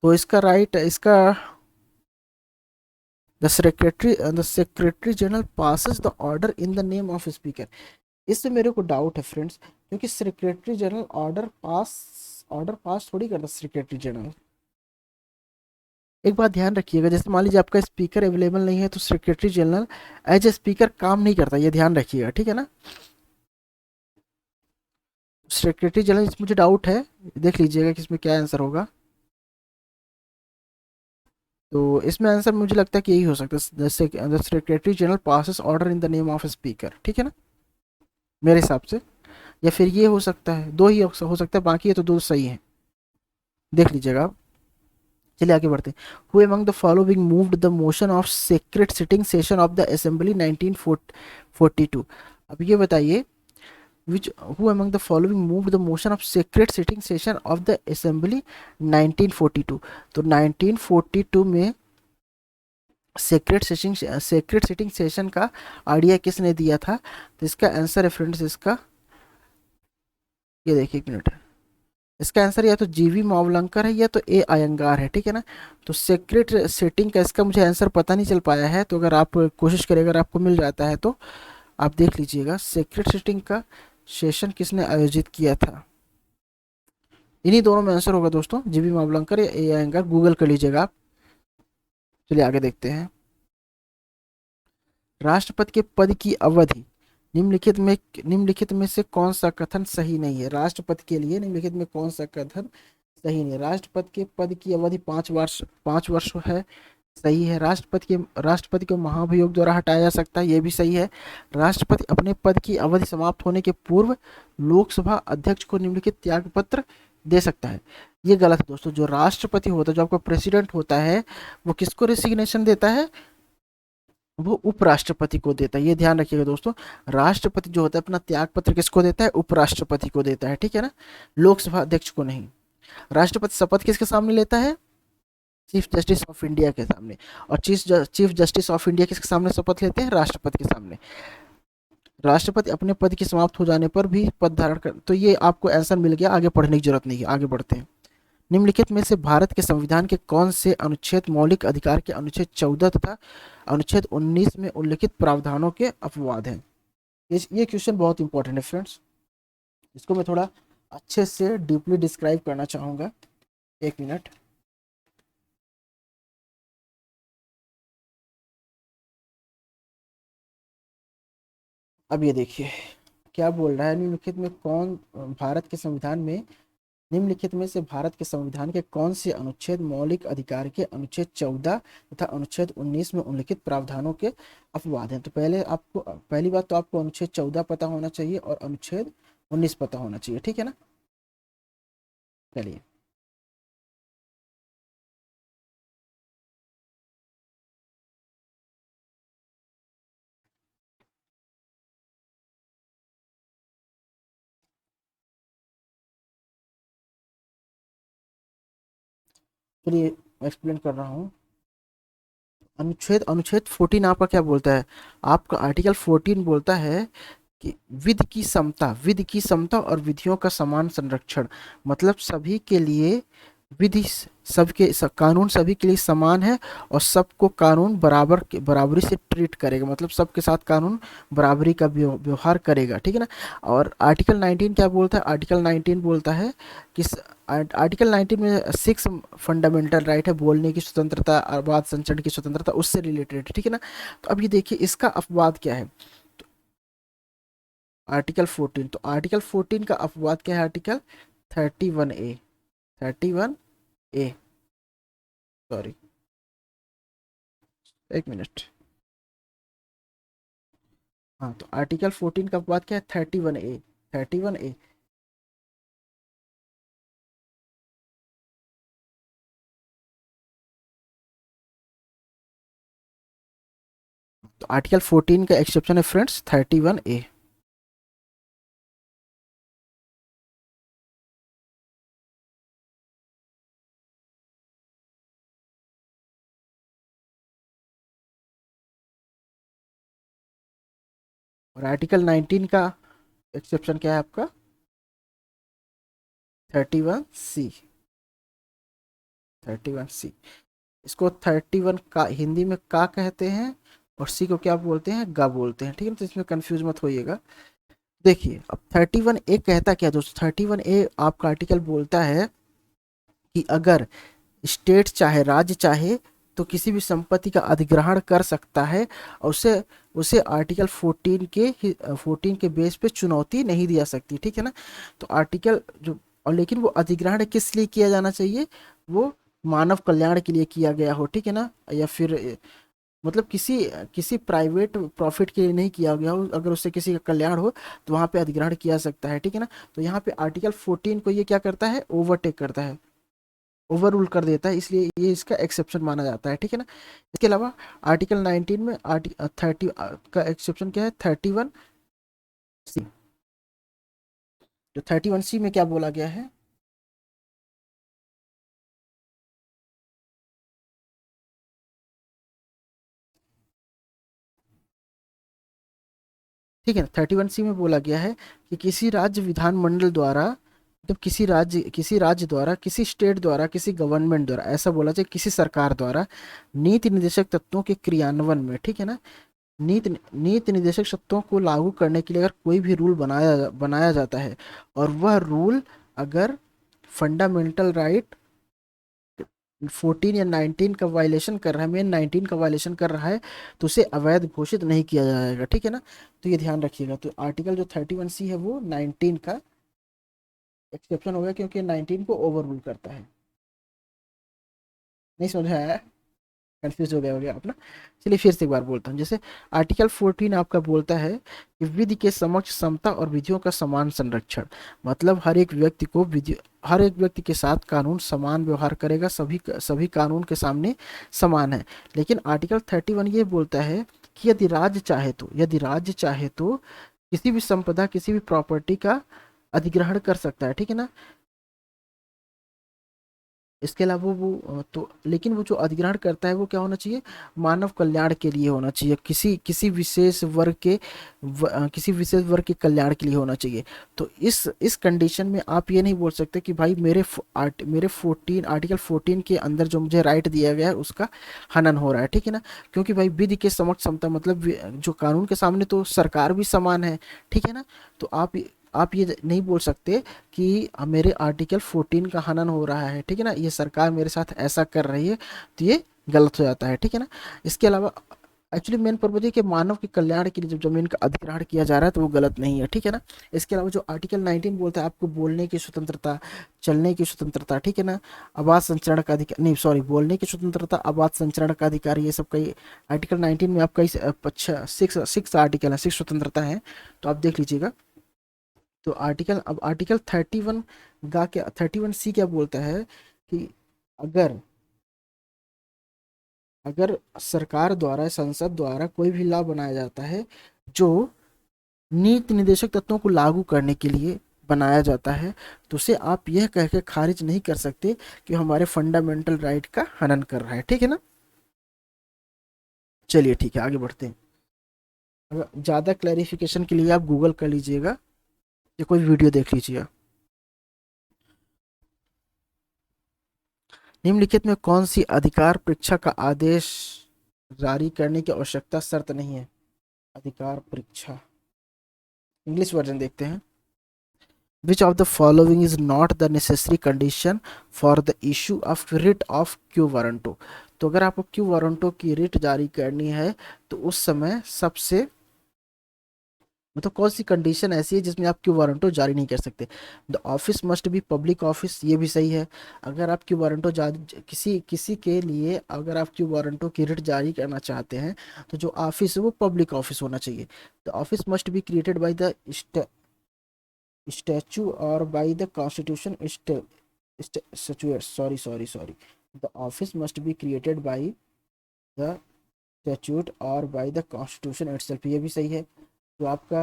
तो इसका the secretary general passes the order in the name of speaker, इससे मेरे को डाउट है फ्रेंड्स, क्योंकि सेक्रेटरी जनरल ऑर्डर पास थोड़ी करता सेक्रेटरी जनरल। एक बात ध्यान रखिएगा, जैसे मान लीजिए आपका स्पीकर अवेलेबल नहीं है तो secretary general as a speaker काम नहीं करता, ये ध्यान रखिएगा, ठीक है ना। सेक्रेटरी जनरल मुझे डाउट है, देख लीजिएगा कि इसमें क्या आंसर होगा। तो इसमें आंसर मुझे लगता है कि यही हो सकता है, the secretary general passes order in the name of speaker, ठीक है ना, मेरे हिसाब से। या फिर ये हो सकता है, दो ही हो सकता है, बाकी है तो दो सही है, देख लीजिएगा आप। चलिए आगे बढ़ते हैं। Who among the following moved the motion of secret sitting session of the assembly 1942, अब ये बताइए, which who among the following moved the motion of secret sitting session of the assembly 1942, तो 1942 में सेक्रेट सिटिंग सेशन का idea किसने दिया था। तो इसका आंसर है फ्रेंड्स, इसका ये देखिए, एक मिनट, इसका आंसर या तो जीवी मावलंकर है या तो ए अयंगार है, ठीक है ना। तो सेक्रेट सिटिंग का इसका मुझे आंसर पता नहीं चल पाया है, तो अगर आप कोशिश करें, अगर आपको मिल जाता है तो आप देख लीजिएगा सेक्रेट सिटिंग का सेशन किसने आयोजित किया था। इन्हीं दोनों में आंसर होगा दोस्तों, जीवी मावलंकर या ए अयंगार, गूगल कर लीजिएगा आप। चलिए आगे देखते हैं। राष्ट्रपति के पद की अवधि निम्नलिखित में से कौन सा कथन सही नहीं है। राष्ट्रपति के लिए निम्नलिखित में कौन सा कथन सही नहीं है। राष्ट्रपति के पद की अवधि 5 वर्ष है, सही है। राष्ट्रपति को महाभियोग द्वारा हटाया जा सकता है, ये भी सही है। राष्ट्रपति अपने पद की अवधि समाप्त होने के पूर्व लोकसभा अध्यक्ष को निम्नलिखित त्याग पत्र दे सकता है, ये गलत है दोस्तों। जो राष्ट्रपति होता है, जो आपका प्रेसिडेंट होता है, वो किसको रिसिग्नेशन देता है? वो उपराष्ट्रपति को देता है, ये ध्यान रखिएगा दोस्तों। राष्ट्रपति जो होता है अपना त्याग पत्र किसको देता है? उपराष्ट्रपति को देता है, ठीक है ना, लोकसभा अध्यक्ष को नहीं। राष्ट्रपति शपथ किसके सामने लेता है? चीफ जस्टिस ऑफ इंडिया के सामने। और चीफ जस्टिस ऑफ इंडिया किसके सामने शपथ लेते हैं? राष्ट्रपति के सामने। राष्ट्रपति अपने पद के समाप्त हो जाने पर भी पद धारण कर, तो ये आपको आंसर मिल गया, आगे पढ़ने की जरूरत नहीं है, आगे बढ़ते हैं। निम्नलिखित में से भारत के संविधान के कौन से अनुच्छेद मौलिक अधिकार के अनुच्छेद 14 तथा अनुच्छेद 19 में उल्लिखित प्रावधानों के अपवाद हैं? ये क्वेश्चन बहुत इंपॉर्टेंट है फ्रेंड्स, इसको मैं थोड़ा अच्छे से डीपली डिस्क्राइब करना चाहूँगा। एक मिनट। अब ये देखिए क्या बोल रहा है, निम्नलिखित में कौन भारत के संविधान में निम्नलिखित में से भारत के संविधान के कौन से अनुच्छेद मौलिक अधिकार के अनुच्छेद 14 तथा अनुच्छेद 19 में उल्लिखित प्रावधानों के अपवाद हैं? तो पहली बात तो आपको अनुच्छेद 14 पता होना चाहिए और अनुच्छेद 19 पता होना चाहिए, ठीक है ना। चलिए, चलिए मैं एक्सप्लेन कर रहा हूँ। अनुच्छेद अनुच्छेद 14 आपका क्या बोलता है? आपका आर्टिकल 14 बोलता है कि विधि की समता और विधियों का समान संरक्षण, मतलब सभी के लिए विधि, कानून सभी के लिए समान है और सबको कानून बराबरी से ट्रीट करेगा, मतलब सबके साथ कानून बराबरी का व्यवहार करेगा, ठीक है ना। और आर्टिकल 19 क्या बोलता है? आर्टिकल 19 बोलता है कि आर्टिकल 19 में 6 फंडामेंटल राइट है, बोलने की स्वतंत्रता, बात संचरण की स्वतंत्रता, उससे रिलेटेड, ठीक है ना। तो अब ये देखिए इसका अपवाद क्या है। आर्टिकल 14, तो आर्टिकल 14 का अपवाद क्या है? आर्टिकल 31A, 31A, सॉरी, एक मिनट। हाँ, तो आर्टिकल 14 का अपवाद क्या है? 31A, 31A। तो आर्टिकल 14 का एक्सेप्शन है फ्रेंड्स 31A। और आर्टिकल 19 का एक्सेप्शन क्या है आपका? 31C, 31C। इसको 31 का हिंदी में का कहते हैं और सी को क्या बोलते हैं? गा बोलते हैं, ठीक है ना। तो इसमें कंफ्यूज मत होइएगा। देखिए अब 31A कहता क्या दोस्तों? 31A आपका आर्टिकल बोलता है कि अगर स्टेट चाहे, राज्य चाहे, तो किसी भी संपत्ति का अधिग्रहण कर सकता है और उसे उसे आर्टिकल 14 के बेस पे चुनौती नहीं दी जा सकती, ठीक है ना। तो आर्टिकल जो, और लेकिन वो अधिग्रहण किस लिए किया जाना चाहिए? वो मानव कल्याण के लिए किया गया हो, ठीक है ना, या फिर मतलब किसी किसी प्राइवेट प्रॉफिट के लिए नहीं किया गया हो, अगर उससे किसी का कल्याण हो तो वहाँ पे अधिग्रहण किया सकता है, ठीक है ना। तो यहाँ पे आर्टिकल 14 को ये क्या करता है? ओवरटेक करता है, ओवर रूल कर देता है, इसलिए ये इसका एक्सेप्शन माना जाता है, ठीक है ना। इसके अलावा आर्टिकल 19 में 30 का एक्सेप्शन क्या है? 31C। तो 31C में क्या बोला गया है? ठीक है ना, 31C में बोला गया है कि किसी राज्य विधानमंडल द्वारा, मतलब किसी राज्य द्वारा, किसी स्टेट द्वारा, किसी गवर्नमेंट द्वारा, ऐसा बोला जाए किसी सरकार द्वारा नीति निर्देशक तत्वों के क्रियान्वयन में, ठीक है ना, नीति निर्देशक तत्वों को लागू करने के लिए अगर कोई भी रूल बनाया जाता है और वह रूल अगर फंडामेंटल राइट 14 या 19 का वायलेशन कर रहा है, मेन 19 का वायलेशन कर रहा है, तो उसे अवैध घोषित नहीं किया जाएगा, ठीक है ना। तो ये ध्यान रखिएगा। तो आर्टिकल जो 31C है वो 19 का एक्सेप्शन हो गया, क्योंकि 19 को ओवर रूल करता है। नहीं समझ आया? कंफ्यूज हो गया अपना। चलिए फिर से एक बार बोलता हूँ। जैसे आर्टिकल 14 आपका बोलता है कि विधि के समक्ष समता और विधियों का समान संरक्षण। मतलब हर एक व्यक्ति को विधि, हर एक व्यक्ति के साथ कानून समान व्यवहार करेगा, सभी कानून के सामने समान है। लेकिन आर्टिकल 31 ये बोलता है कि यदि राज्य चाहे तो किसी भी संपदा, किसी भी प्रॉपर्टी का अधिग्रहण कर सकता है, ठीक है ना। इसके अलावा तो लेकिन वो जो अधिग्रहण करता है वो क्या होना चाहिए, मानव कल्याण के लिए होना चाहिए, किसी विशेष वर्ग के कल्याण के लिए होना चाहिए। तो इस कंडीशन में आप ये नहीं बोल सकते कि भाई मेरे 14 आर्टिकल 14 के अंदर जो मुझे राइट दिया गया है उसका हनन हो रहा है, ठीक है ना। क्योंकि भाई विधि के समक्ष समता मतलब जो कानून के सामने तो सरकार भी समान है, ठीक है ना। तो आप ये नहीं बोल सकते कि मेरे आर्टिकल 14 का हनन हो रहा है, ठीक है ना, ये सरकार मेरे साथ ऐसा कर रही है, तो ये गलत हो जाता है, ठीक है ना। इसके अलावा एक्चुअली मेन पर्पज है कि मानव के कल्याण के लिए जब जमीन का अधिग्रहण किया जा रहा है तो वो गलत नहीं है, ठीक है ना। इसके अलावा जो आर्टिकल 19 बोलता है आपको बोलने की स्वतंत्रता, चलने की स्वतंत्रता, ठीक है ना, आवाज संचरण का अधिकार, नहीं सॉरी, बोलने की स्वतंत्रता, आवाज संचरण का अधिकार, ये सब कई आर्टिकल 19 में आपका अच्छा सिक्स आर्टिकल है, सिक्स स्वतंत्रता है, तो आप देख लीजिएगा। तो अब आर्टिकल 31 गा क्या 31C क्या बोलता है कि अगर अगर सरकार द्वारा, संसद द्वारा कोई भी लॉ बनाया जाता है जो नीति निर्देशक तत्वों को लागू करने के लिए बनाया जाता है, तो उसे आप यह कह के खारिज नहीं कर सकते कि हमारे फंडामेंटल राइट का हनन कर रहा है, ठीक है ना। चलिए ठीक है, आगे बढ़ते हैं। अगर ज़्यादा क्लैरिफिकेशन के लिए आप गूगल कर लीजिएगा या कोई वीडियो देख लीजिएगा। निम्नलिखित में कौन सी अधिकार परीक्षा का आदेश जारी करने की आवश्यकता शर्त नहीं है। अधिकार परीक्षा, इंग्लिश वर्जन देखते हैं। Which of the following is not the necessary condition for the issue of writ of quo warranto. तो अगर आपको क्यू वारंटो की रिट जारी करनी है तो उस समय सबसे मतलब कौन सी कंडीशन ऐसी है जिसमें आप क्यू वारंटो जारी नहीं कर सकते। The office must B public office, ये भी सही है। अगर आप क्यू वारंटो जारी किसी किसी के लिए अगर आप क्यू वारंटो की रिट जारी करना चाहते हैं तो जो ऑफिस है वो पब्लिक ऑफिस होना चाहिए। The office must be created by the statue और by the constitution statute, sorry the office must be created by the statute और बाय द कॉन्स्टिट्यूशन इटसेल्फ, ये भी सही है। जो आपका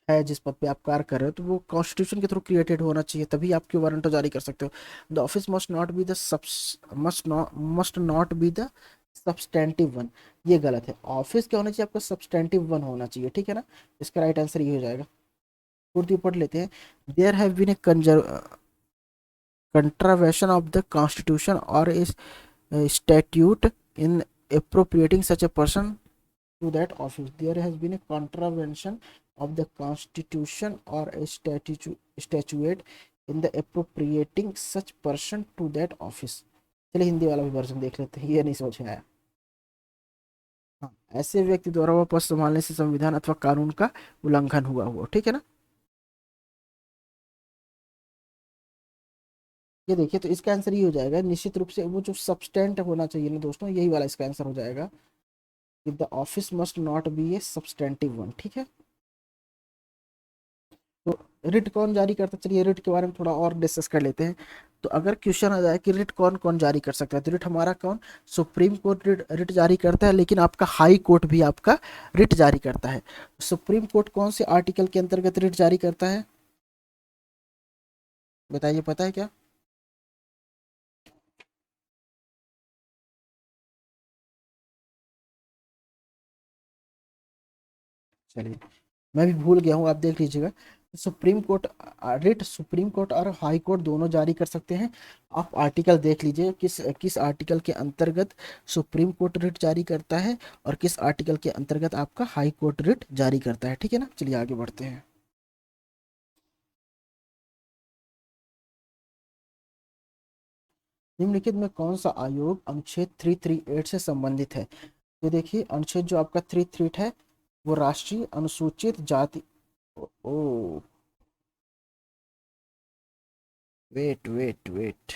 है जिस पद पे आप कार्य कर रहे हो तो वो कॉन्स्टिट्यूशन के थ्रू क्रिएटेड होना चाहिए, तभी आप क्यों वारंट जारी कर सकते हो। The office must not be the substantive one, ये गलत है। ऑफिस क्या होना चाहिए आपका, सब्सटेंटिव वन होना चाहिए, ठीक है ना। इसका राइट आंसर ये हो जाएगा। पूर्ति पढ़ लेते हैं। There have been a contravention of the constitution और a statute in appropriating such a person to that office. There has been a contravention of the constitution or a statute in the appropriating such person to that office. चलिए हिंदी वाला भी version देख लेते हैं, ये नहीं समझ में आया। हाँ, ऐसे व्यक्ति द्वारा वह पद संभालने से संविधान अथवा कानून का उल्लंघन हुआ, ठीक है ना। ये देखिए, तो इसका आंसर ये हो जाएगा निश्चित रूप से, वो जो सब्सटेंट होना चाहिए ना दोस्तों, यही वाला इसका आंसर हो जाएगा। The office must not be A substantive one, ठीक है। तो रिट कौन जारी करता है, चलिए रिट के बारे में थोड़ा और डिस्कस कर लेते हैं। तो अगर क्वेश्चन आ जाए कि रिट कौन कौन जारी कर सकता है, तो रिट हमारा कौन, सुप्रीम कोर्ट रिट जारी करता है, लेकिन आपका हाई कोर्ट भी आपका रिट जारी करता है। सुप्रीम कोर्ट कौन से आर्टिकल के अंतर्गत रिट जारी करता है, बताइए, पता है क्या। चलिए मैं भी भूल गया हूँ, आप देख लीजिएगा। Supreme court writ supreme court और हाई कोर्ट दोनों जारी कर सकते हैं। आप आर्टिकल देख लीजिए किस किस आर्टिकल के अंतर्गत सुप्रीम कोर्ट रिट जारी करता है और किस आर्टिकल के अंतर्गत आपका हाई कोर्ट रिट जारी करता है, ठीक है ना। चलिए आगे बढ़ते हैं। निम्नलिखित में कौन सा आयोग अनुच्छेद 338 से संबंधित है। तो देखिए अनुच्छेद जो आपका 338 है वो राष्ट्रीय अनुसूचित जाति, ओ वेट वेट वेट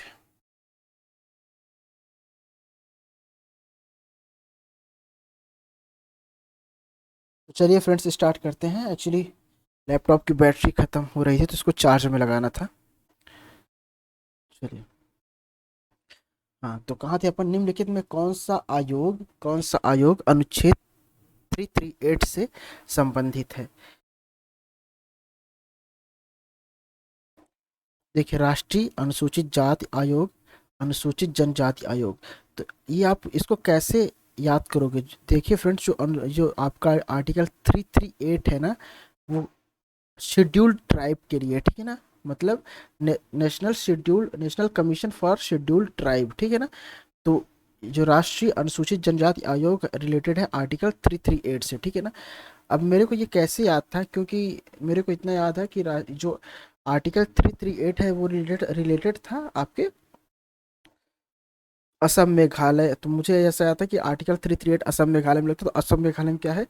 तो चलिए फ्रेंड्स स्टार्ट करते हैं। एक्चुअली लैपटॉप की बैटरी ख़त्म हो रही थी तो इसको चार्ज में लगाना था। चलिए, हाँ तो कहाँ थे अपन। निम्नलिखित में कौन सा आयोग अनुच्छेद 338 से संबंधित है। देखिए, राष्ट्रीय अनुसूचित जाति आयोग, अनुसूचित जनजाति आयोग। तो ये आप इसको कैसे याद करोगे। देखिए फ्रेंड्स, जो आपका आर्टिकल 338 है ना, वो शेड्यूल्ड ट्राइब के लिए, ठीक है ना। मतलब national commission for scheduled tribe, ठीक है ना। तो जो राष्ट्रीय अनुसूचित जनजाति आयोग रिलेटेड है आर्टिकल 338 से, ठीक है ना। अब मेरे को ये कैसे याद था, क्योंकि मेरे को इतना याद है कि जो आर्टिकल 338 है वो रिलेटेड था आपके असम मेघालय। तो मुझे ऐसा याद था कि आर्टिकल 338 असम मेघालय में लगता है। तो असम मेघालय में क्या है,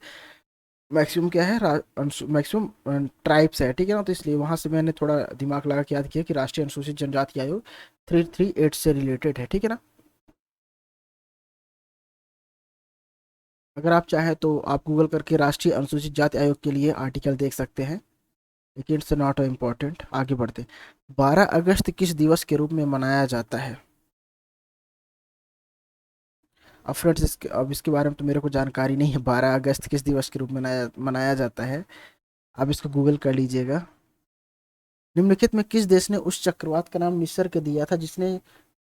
मैक्सिमम क्या है, मैक्सिमम ट्राइब्स है, ठीक है ना। तो इसलिए वहाँ से मैंने थोड़ा दिमाग लगा के याद किया कि राष्ट्रीय अनुसूचित जनजाति आयोग 338 से रिलेटेड है, ठीक है ना। अगर आप चाहें तो आप गूगल करके राष्ट्रीय अनुसूचित जाति आयोग के लिए आर्टिकल देख सकते हैं, लेकिन इट्स नॉट इम्पॉर्टेंट। आगे बढ़ते। 12 अगस्त किस दिवस के रूप में मनाया जाता है। अब फ्रेंड्स अब इसके बारे में तो मेरे को जानकारी नहीं है, 12 अगस्त किस दिवस के रूप में मनाया मनाया जाता है। आप इसको गूगल कर लीजिएगा। निम्नलिखित में किस देश ने उस चक्रवात का नाम निसर्ग दिया था जिसने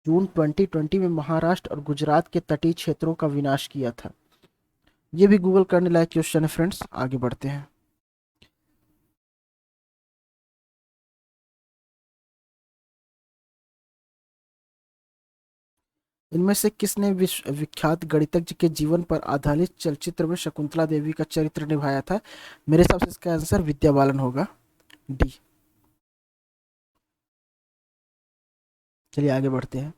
जून 2020 में महाराष्ट्र और गुजरात के तटीय क्षेत्रों का विनाश किया था। ये भी गूगल करने लायक क्वेश्चन है फ्रेंड्स। आगे बढ़ते हैं। इनमें से किसने विश्व विख्यात गणितज्ञ के जीवन पर आधारित चलचित्र में शकुंतला देवी का चरित्र निभाया था। मेरे हिसाब से इसका आंसर विद्या बालन होगा, डी। चलिए आगे बढ़ते हैं।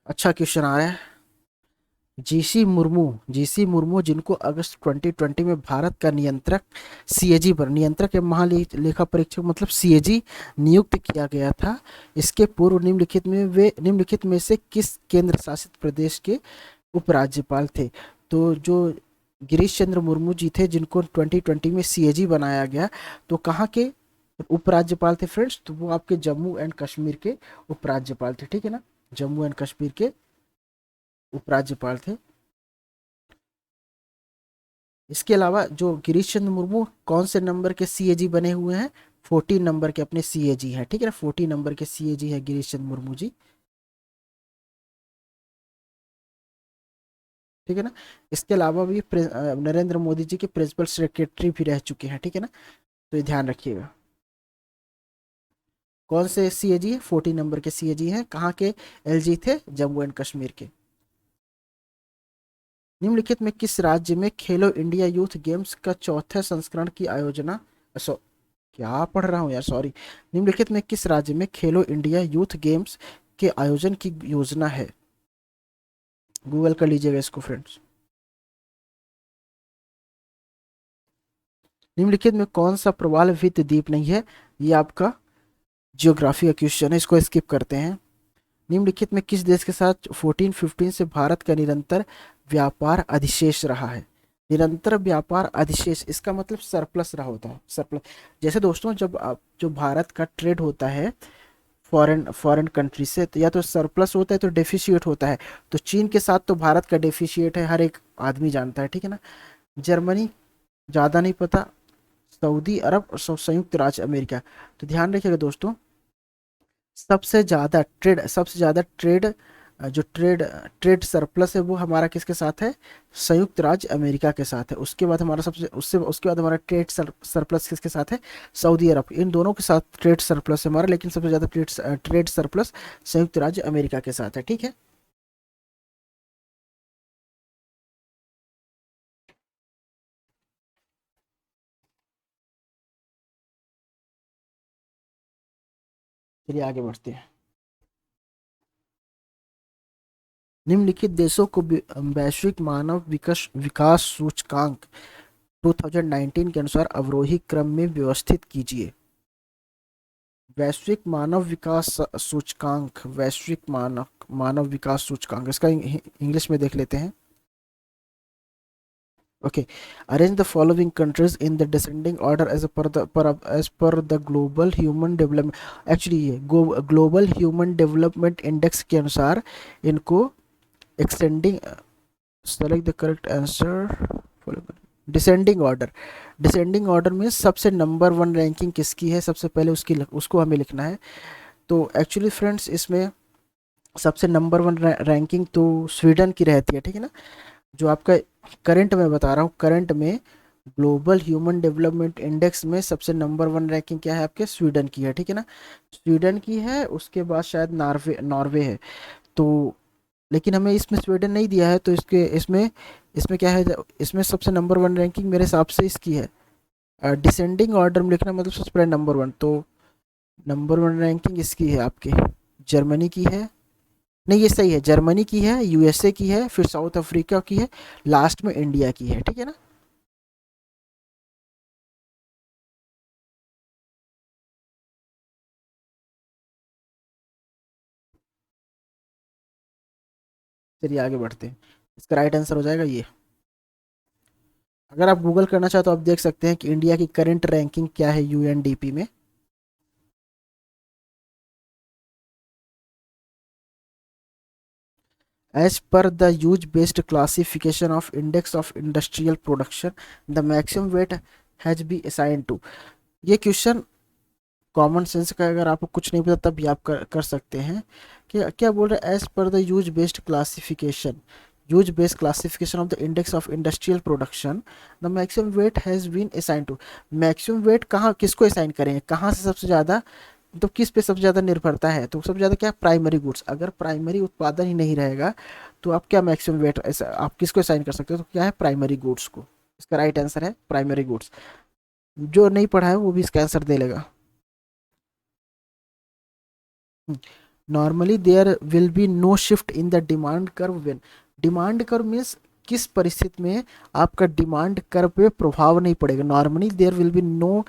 अच्छा क्वेश्चन आ रहा है। जीसी मुर्मू जिनको अगस्त 2020 में भारत का नियंत्रक या महालेखा परीक्षक मतलब सीएजी नियुक्त किया गया था। इसके पूर्व निम्नलिखित में से किस केंद्र शासित प्रदेश के उपराज्यपाल थे। तो जो गिरीश चंद्र मुर्मू जी थे जिनको 2020 में सीएजी बनाया गया, तो कहाँ के उपराज्यपाल थे फ्रेंड्स। तो वो आपके जम्मू एंड कश्मीर के उपराज्यपाल थे, ठीक है ना। जम्मू एंड कश्मीर के उपराज्यपाल थे। इसके अलावा जो गिरीश चंद्र मुर्मू कौन से नंबर के सीएजी बने हुए हैं, 14 नंबर के अपने सीएजी हैं, ठीक है ना। 14 नंबर के सीएजी है गिरीश चंद्र मुर्मू जी, ठीक है ना। इसके अलावा भी नरेंद्र मोदी जी के प्रिंसिपल सेक्रेटरी भी रह चुके हैं, ठीक है ना। तो ये ध्यान रखिएगा। कौन से सीएजी है, 14 नंबर के सीएजी हैं। कहाँ के एलजी थे, जम्मू एंड कश्मीर के। निम्नलिखित में किस राज्य में खेलो इंडिया यूथ गेम्स का चौथे संस्करण की आयोजना, सो क्या पढ़ रहा हूँ यार, सॉरी। निम्नलिखित में किस राज्य में खेलो इंडिया यूथ गेम्स के आयोजन की योजना है। गूगल कर लीजिएगा इसको फ्रेंड्स। निम्नलिखित में कौन सा प्रवाल वित्त द्वीप नहीं है। ये आपका जियोग्राफी का क्वेश्चन है, इसको स्किप करते हैं। निम्नलिखित में किस देश के साथ 1415 से भारत का निरंतर व्यापार अधिशेष रहा है। निरंतर व्यापार अधिशेष इसका मतलब सरप्लस रहा होता है, सरप्लस। जैसे दोस्तों, जब आप जो भारत का ट्रेड होता है फॉरेन फॉरेन कंट्री से, तो या तो सरप्लस होता है तो डेफिशिएट होता है। तो चीन के साथ तो भारत का डेफिशिएट है, हर एक आदमी जानता है, ठीक है ना। जर्मनी ज़्यादा नहीं पता, सऊदी अरब और संयुक्त राज्य अमेरिका। तो ध्यान रखिएगा दोस्तों, सबसे ज़्यादा ट्रेड जो ट्रेड सरप्लस है वो हमारा किसके साथ है, संयुक्त राज्य अमेरिका के साथ है। उसके बाद हमारा सबसे उससे उसके बाद हमारा सरप्लस किसके साथ है, सऊदी अरब। इन दोनों के साथ ट्रेड सरप्लस है हमारा, लेकिन सबसे ज़्यादा ट्रेड सरप्लस संयुक्त राज्य अमेरिका के साथ है, ठीक है। चलिए आगे बढ़ते हैं। निम्नलिखित देशों को वैश्विक मानव विकास सूचकांक 2019 के अनुसार अवरोही क्रम में व्यवस्थित कीजिए। वैश्विक मानव विकास सूचकांक, वैश्विक मानव मानव विकास सूचकांक, इसका इंग्लिश में देख लेते हैं। Okay, arrange the following countries in the descending order as per the global human development. Actually ये ग्लोबल ह्यूमन डेवलपमेंट इंडेक्स के अनुसार इनको extending, select the correct answer. Descending order, descending order में सबसे नंबर वन रैंकिंग किसकी है, सबसे पहले उसकी उसको हमें लिखना है। तो एक्चुअली फ्रेंड्स इसमें सबसे नंबर वन रैंकिंग तो स्वीडन की रहती है, ठीक है ना। जो आपका करंट में बता रहा हूँ, करंट में ग्लोबल ह्यूमन डेवलपमेंट इंडेक्स में सबसे नंबर वन रैंकिंग क्या है आपके, स्वीडन की है, ठीक है ना। स्वीडन की है, उसके बाद शायद नॉर्वे, नॉर्वे है। तो लेकिन हमें इसमें स्वीडन नहीं दिया है, तो इसके इसमें इसमें क्या है, इसमें सबसे नंबर वन रैंकिंग मेरे हिसाब से इसकी है। डिसेंडिंग ऑर्डर में लिखना मतलब सबसे पहले नंबर वन, तो नंबर वन रैंकिंग इसकी है आपके, जर्मनी की है। नहीं ये सही है, जर्मनी की है, यूएसए की है, फिर साउथ अफ्रीका की है, लास्ट में इंडिया की है, ठीक है ना। चलिए आगे बढ़ते हैं, इसका राइट आंसर हो जाएगा ये। अगर आप गूगल करना चाहो तो आप देख सकते हैं कि इंडिया की करंट रैंकिंग क्या है यूएनडीपी में। As per the use-based classification of index of industrial production, the maximum weight has been assigned to। ये क्वेश्चन कॉमन सेंस का, अगर आपको कुछ नहीं पता तब भी आप कर सकते हैं। कि क्या बोल रहे हैं, as per the use based classification, use based classification of the index of industrial production, the maximum weight has been assign to. Maximum weight कहाँ किसको असाइन करेंगे, कहाँ से सबसे ज़्यादा, तो किस पे सबसे ज़्यादा निर्भरता है, तो सबसे ज़्यादा क्या, प्राइमरी गुड्स। अगर प्राइमरी उत्पादन ही नहीं रहेगा तो आप क्या मैक्सिमम वेट ऐसा आप किसको असाइन कर सकते हो, तो क्या है, प्राइमरी गुड्स को। इसका राइट आंसर है प्राइमरी गुड्स। जो नहीं पढ़ा है वो भी इसका आंसर दे लेगा। Normally there will be no shift in the demand curve when. Demand curve means किस परिस्थिति में आपका डिमांड कर्व पे प्रभाव नहीं पड़ेगा। Normally there will be no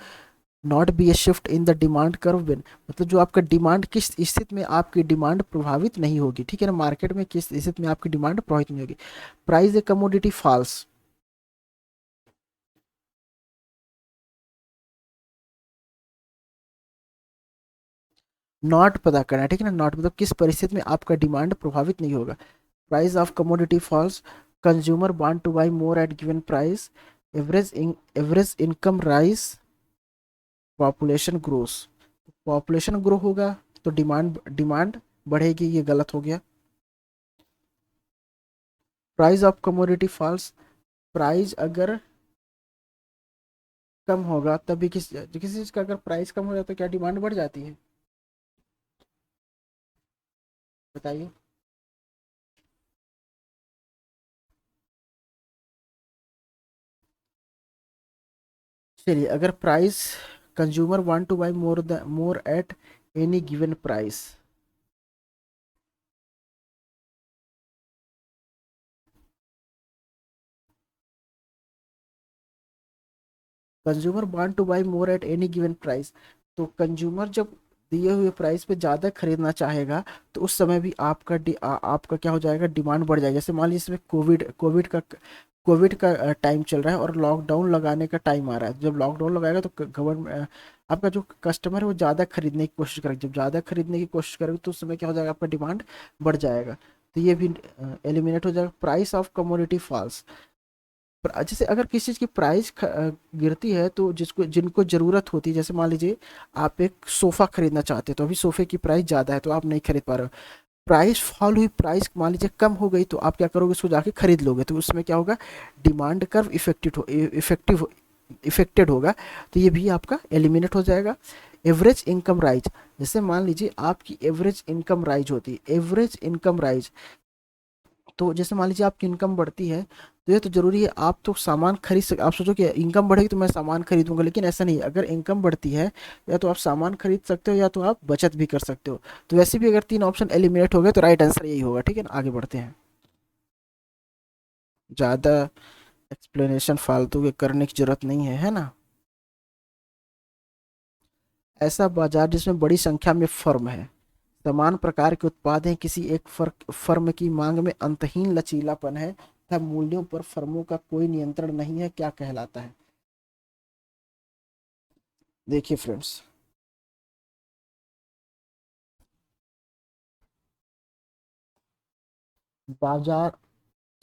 not be a shift in the demand curve when, मतलब जो आपका डिमांड किस स्थिति में आपकी डिमांड प्रभावित नहीं होगी, ठीक है ना। मार्केट में किस स्थिति में आपकी डिमांड प्रभावित नहीं होगी। Price a commodity falls, not पता करना है, ठीक है ना। नॉट मतलब किस परिस्थिति में आपका डिमांड प्रभावित नहीं होगा। Price of commodity falls, consumer want to buy more at given price, average income rise, population grows. Population grow होगा तो डिमांड डिमांड बढ़ेगी, ये गलत हो गया। Price of commodity falls, price अगर कम होगा तभी किसी चीज़ का अगर प्राइस कम हो जाता है तो क्या डिमांड बढ़ जाती है, बताइए। चलिए, अगर price, consumer want to buy more at any given price, consumer want to buy more at any given price, तो कंज्यूमर जब दिए हुए प्राइस पे ज़्यादा खरीदना चाहेगा तो उस समय भी आपका आपका क्या हो जाएगा, डिमांड बढ़ जाएगा। जैसे मान लीजिए इसमें कोविड का टाइम चल रहा है और लॉकडाउन लगाने का टाइम आ रहा है। जब लॉकडाउन लगाएगा तो गवर्नमेंट, आपका जो कस्टमर है वो ज़्यादा खरीदने की कोशिश करेगा। जब ज़्यादा खरीदने की कोशिश करेगा तो उस समय क्या हो जाएगा, आपका डिमांड बढ़ जाएगा। तो ये भी एलिमिनेट हो जाएगा। प्राइस ऑफ कमोडिटी फॉल्स, जैसे अगर किसी चीज़ की प्राइस गिरती है तो जिसको जिनको ज़रूरत होती है, जैसे मान लीजिए आप एक सोफ़ा खरीदना चाहते हैं तो अभी सोफ़े की प्राइस ज़्यादा है तो आप नहीं खरीद पा रहे हो। प्राइस फॉल हुई, प्राइस मान लीजिए कम हो गई तो आप क्या करोगे, उसको जाके खरीद लोगे, तो उसमें क्या होगा, डिमांड कर्व इफेक्टेड होगा। तो ये भी आपका एलिमिनेट हो जाएगा। एवरेज इनकम राइज, जैसे मान लीजिए आपकी एवरेज इनकम राइज होती है, एवरेज इनकम राइज, तो जैसे मान लीजिए आपकी इनकम बढ़ती है तो ये तो जरूरी है आप तो सामान खरीद सक, आप सोचो कि इनकम बढ़ेगी तो मैं सामान खरीदूंगा, लेकिन ऐसा नहीं है। अगर इनकम बढ़ती है या तो आप सामान खरीद सकते हो या तो आप बचत भी कर सकते हो। तो वैसे भी अगर तीन ऑप्शन एलिमिनेट हो गए तो राइट आंसर यही होगा, ठीक है ना। आगे बढ़ते हैं, ज़्यादा एक्सप्लेनेशन फालतू के करने की जरूरत नहीं है, है ना। ऐसा बाजार जिसमें बड़ी संख्या में फर्म है, समान प्रकार के उत्पाद हैं, किसी एक फर्म की मांग में अंतहीन लचीलापन है तथा मूल्यों पर फर्मों का कोई नियंत्रण नहीं है, क्या कहलाता है? देखिए फ्रेंड्स, बाजार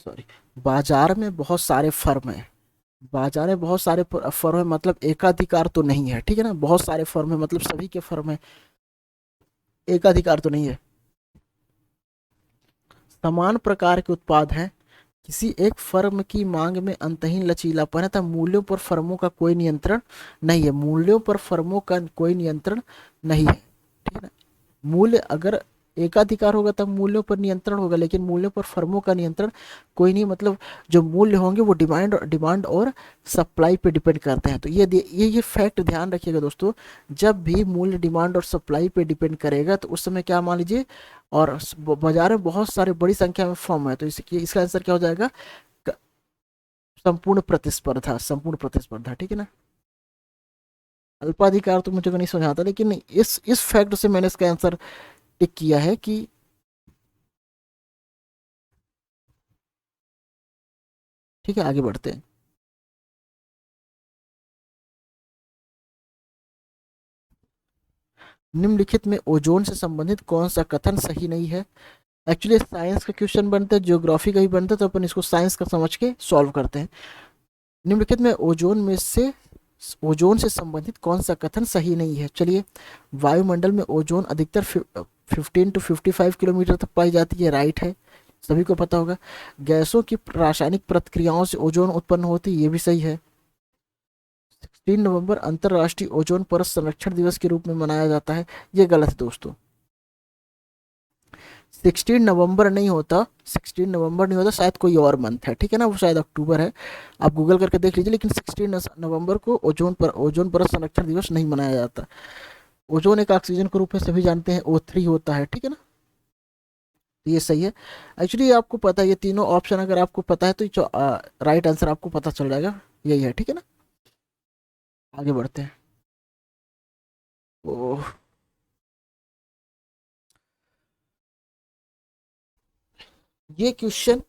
सॉरी बाजार में बहुत सारे फर्म हैं। बाजार में बहुत सारे फर्म है मतलब एकाधिकार तो नहीं है, ठीक है ना। बहुत सारे फर्म है मतलब सभी के फर्म है, एकाधिकार तो नहीं है। समान प्रकार के उत्पाद हैं, किसी एक फर्म की मांग में अंतहीन लचीलापन है तथा मूल्यों पर फर्मों का कोई नियंत्रण नहीं है। मूल्यों पर फर्मों का कोई नियंत्रण नहीं है, ठीक है ना। मूल्य अगर एकाधिकार होगा तब मूल्यों पर नियंत्रण होगा, लेकिन मूल्यों पर फर्मों का नियंत्रण कोई नहीं, मतलब जो मूल्य होंगे वो डिमांड और सप्लाई पे डिपेंड करते हैं। तो ये फैक्ट ध्यान रखिएगा दोस्तों, जब भी मूल्य डिमांड और सप्लाई पे डिपेंड करेगा तो उस समय क्या मान लीजिए, और बाजार में बहुत सारे बड़ी संख्या में फर्म है, तो इसका आंसर क्या हो जाएगा? क- संपूर्ण प्रतिस्पर्धा, ठीक है ना। अल्पाधिकार तो मुझे को नहीं समझ आता, लेकिन इस फैक्ट से मैंने इसका आंसर टिक किया है कि ठीक है। आगे बढ़ते हैं। निम्नलिखित में ओजोन से संबंधित कौन सा कथन सही नहीं है? एक्चुअली साइंस का क्वेश्चन बनता है, ज्योग्राफी का भी बनता है, तो अपन इसको साइंस का समझ के सॉल्व करते हैं। निम्नलिखित में ओजोन से संबंधित कौन सा कथन सही नहीं है? चलिए, वायुमंडल में ओजोन अधिकतर 15 to 55 किलोमीटर तक पाई जाती है, राइट है, सभी को पता होगा। गैसों की रासायनिक प्रतिक्रियाओं से ओजोन उत्पन्न होती है, ये भी सही है। 16 नवंबर अंतर्राष्ट्रीय ओजोन परत संरक्षण दिवस के रूप में मनाया जाता है, ये गलत है दोस्तों। 16 नवंबर नहीं होता, 16 नवंबर नहीं होता, शायद कोई और मंथ है, ठीक है ना, वो शायद अक्टूबर है, आप गूगल करके देख लीजिए। लेकिन 16 नवंबर को ओजोन परत संरक्षण दिवस नहीं मनाया जाता। ओजोन एक ऑक्सीजन के रूप में सभी जानते हैं, O3 होता है, ठीक है ना, तो ये सही है। एक्चुअली आपको पता है ये तीनों ऑप्शन अगर आपको पता है तो राइट आंसर आपको पता चल जाएगा, यही है, ठीक है ना। आगे बढ़ते हैं। ओह, ये क्वेश्चन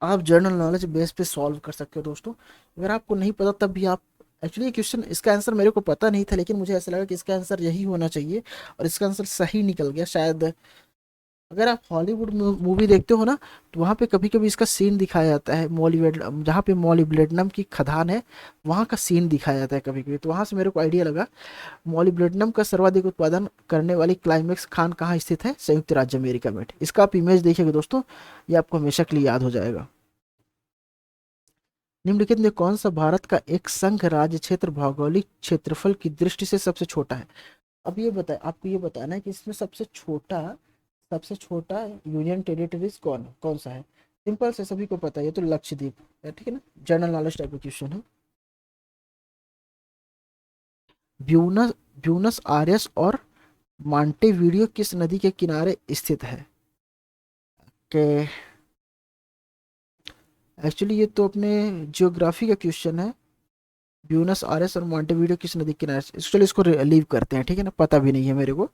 आप जनरल नॉलेज बेस पे सॉल्व कर सकते हो दोस्तों, अगर आपको नहीं पता तब भी आप, एक्चुअली ये क्वेश्चन इसका आंसर मेरे को पता नहीं था, लेकिन मुझे ऐसा लगा कि इसका आंसर यही होना चाहिए और इसका आंसर सही निकल गया शायद। अगर आप हॉलीवुड मूवी देखते हो ना, तो वहाँ पे कभी कभी इसका सीन दिखाया जाता है, जहाँ पे मॉलिब्लेडनम की खदान है, वहाँ का सीन दिखाया जाता है कभी कभी, तो वहाँ से मेरे को आइडिया लगा। मॉलिब्लेडनम का सर्वाधिक उत्पादन करने वाली क्लाइमेक्स खान कहाँ स्थित है? संयुक्त राज्य अमेरिका में। इसका आप इमेज देखिएगा दोस्तों, ये आपको हमेशा के लिए याद हो जाएगा। निम्नलिखित में कौन सा भारत का एक संघ राज्य क्षेत्र भौगोलिक क्षेत्रफल की दृष्टि से सबसे छोटा है? अब ये बताए, आपको ये बताना है कि इसमें सबसे छोटा यूनियन टेरिटरीज कौन कौन सा है? सिंपल से सभी को पता है, ये तो लक्षद्वीप है, ठीक है ना, जनरल नॉलेज टाइप का क्वेश्चन है। ब्यूनस ब्यूनस आयर्स और मांटेवीडियो किस नदी के किनारे स्थित है? के एक्चुअली ये तो अपने जियोग्राफी का क्वेश्चन है। ब्यूनस आयर्स और मांटेवीडियो किस नदी के किनारे, चलिए इसको लीव करते हैं, ठीक है ना, पता भी नहीं है मेरे को।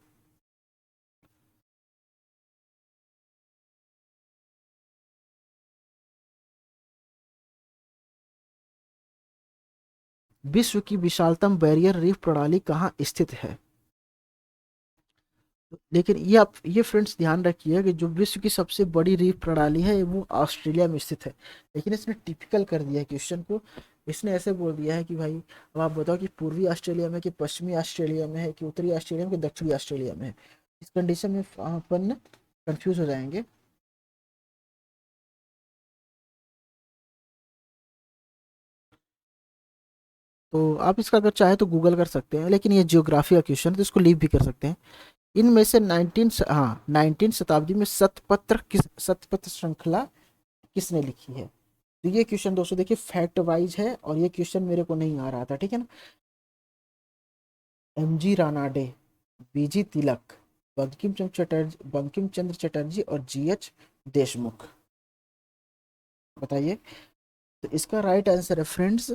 विश्व की विशालतम बैरियर रीफ प्रणाली कहाँ स्थित है? लेकिन ये फ्रेंड्स ध्यान रखिए कि जो विश्व की सबसे बड़ी रीफ प्रणाली है वो ऑस्ट्रेलिया में स्थित है, लेकिन इसने टिपिकल कर दिया है क्वेश्चन को। इसने ऐसे बोल दिया है कि भाई अब आप बताओ कि पूर्वी ऑस्ट्रेलिया में, कि पश्चिमी ऑस्ट्रेलिया में है, कि उत्तरी ऑस्ट्रेलिया में, कि दक्षिणी ऑस्ट्रेलिया में है। इस कंडीशन में अपन कंफ्यूज हो जाएंगे। तो आप इसका अगर चाहे तो गूगल कर सकते हैं, लेकिन ये जियोग्राफी का क्वेश्चन है तो इसको लीव भी कर सकते हैं। इनमें से 19 शताब्दी में सतपत्र श्रृंखला किसने लिखी है? तो ये क्वेश्चन दोस्तों देखिए फैक्ट वाइज है, और ये क्वेश्चन मेरे को नहीं आ रहा था, ठीक है ना। MG रानाडे, BG तिलक, बंकिम चंद्र चटर्जी और GH देशमुख, बताइए। तो इसका राइट आंसर है फ्रेंड्स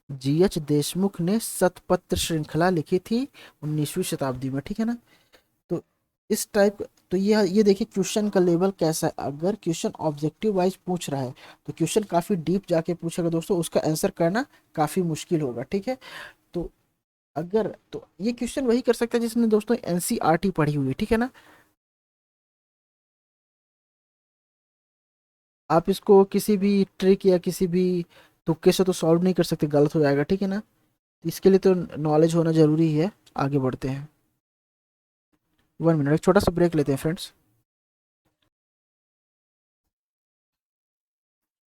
जीएच देशमुख ने शतपत्र श्रृंखला लिखी थी 19वीं शताब्दी में, ठीक है ना। तो इस टाइप, तो ये देखिए क्वेश्चन का लेवल कैसा है। अगर क्वेश्चन ऑब्जेक्टिव वाइज पूछ रहा है तो क्वेश्चन काफी डीप जाके पूछेगा दोस्तों, उसका आंसर करना काफी मुश्किल होगा, ठीक है। तो अगर तो ये क्वेश्चन वही कर सकता है जिसने दोस्तों एनसीईआरटी पढ़ी हुई है, ठीक है ना। आप इसको किसी भी ट्रिक या किसी भी तुक्के से तो सॉल्व नहीं कर सकते, गलत हो जाएगा, ठीक है ना। इसके लिए तो नॉलेज होना जरूरी है। आगे बढ़ते हैं, 1 मिनट, एक छोटा सा ब्रेक लेते हैं फ्रेंड्स।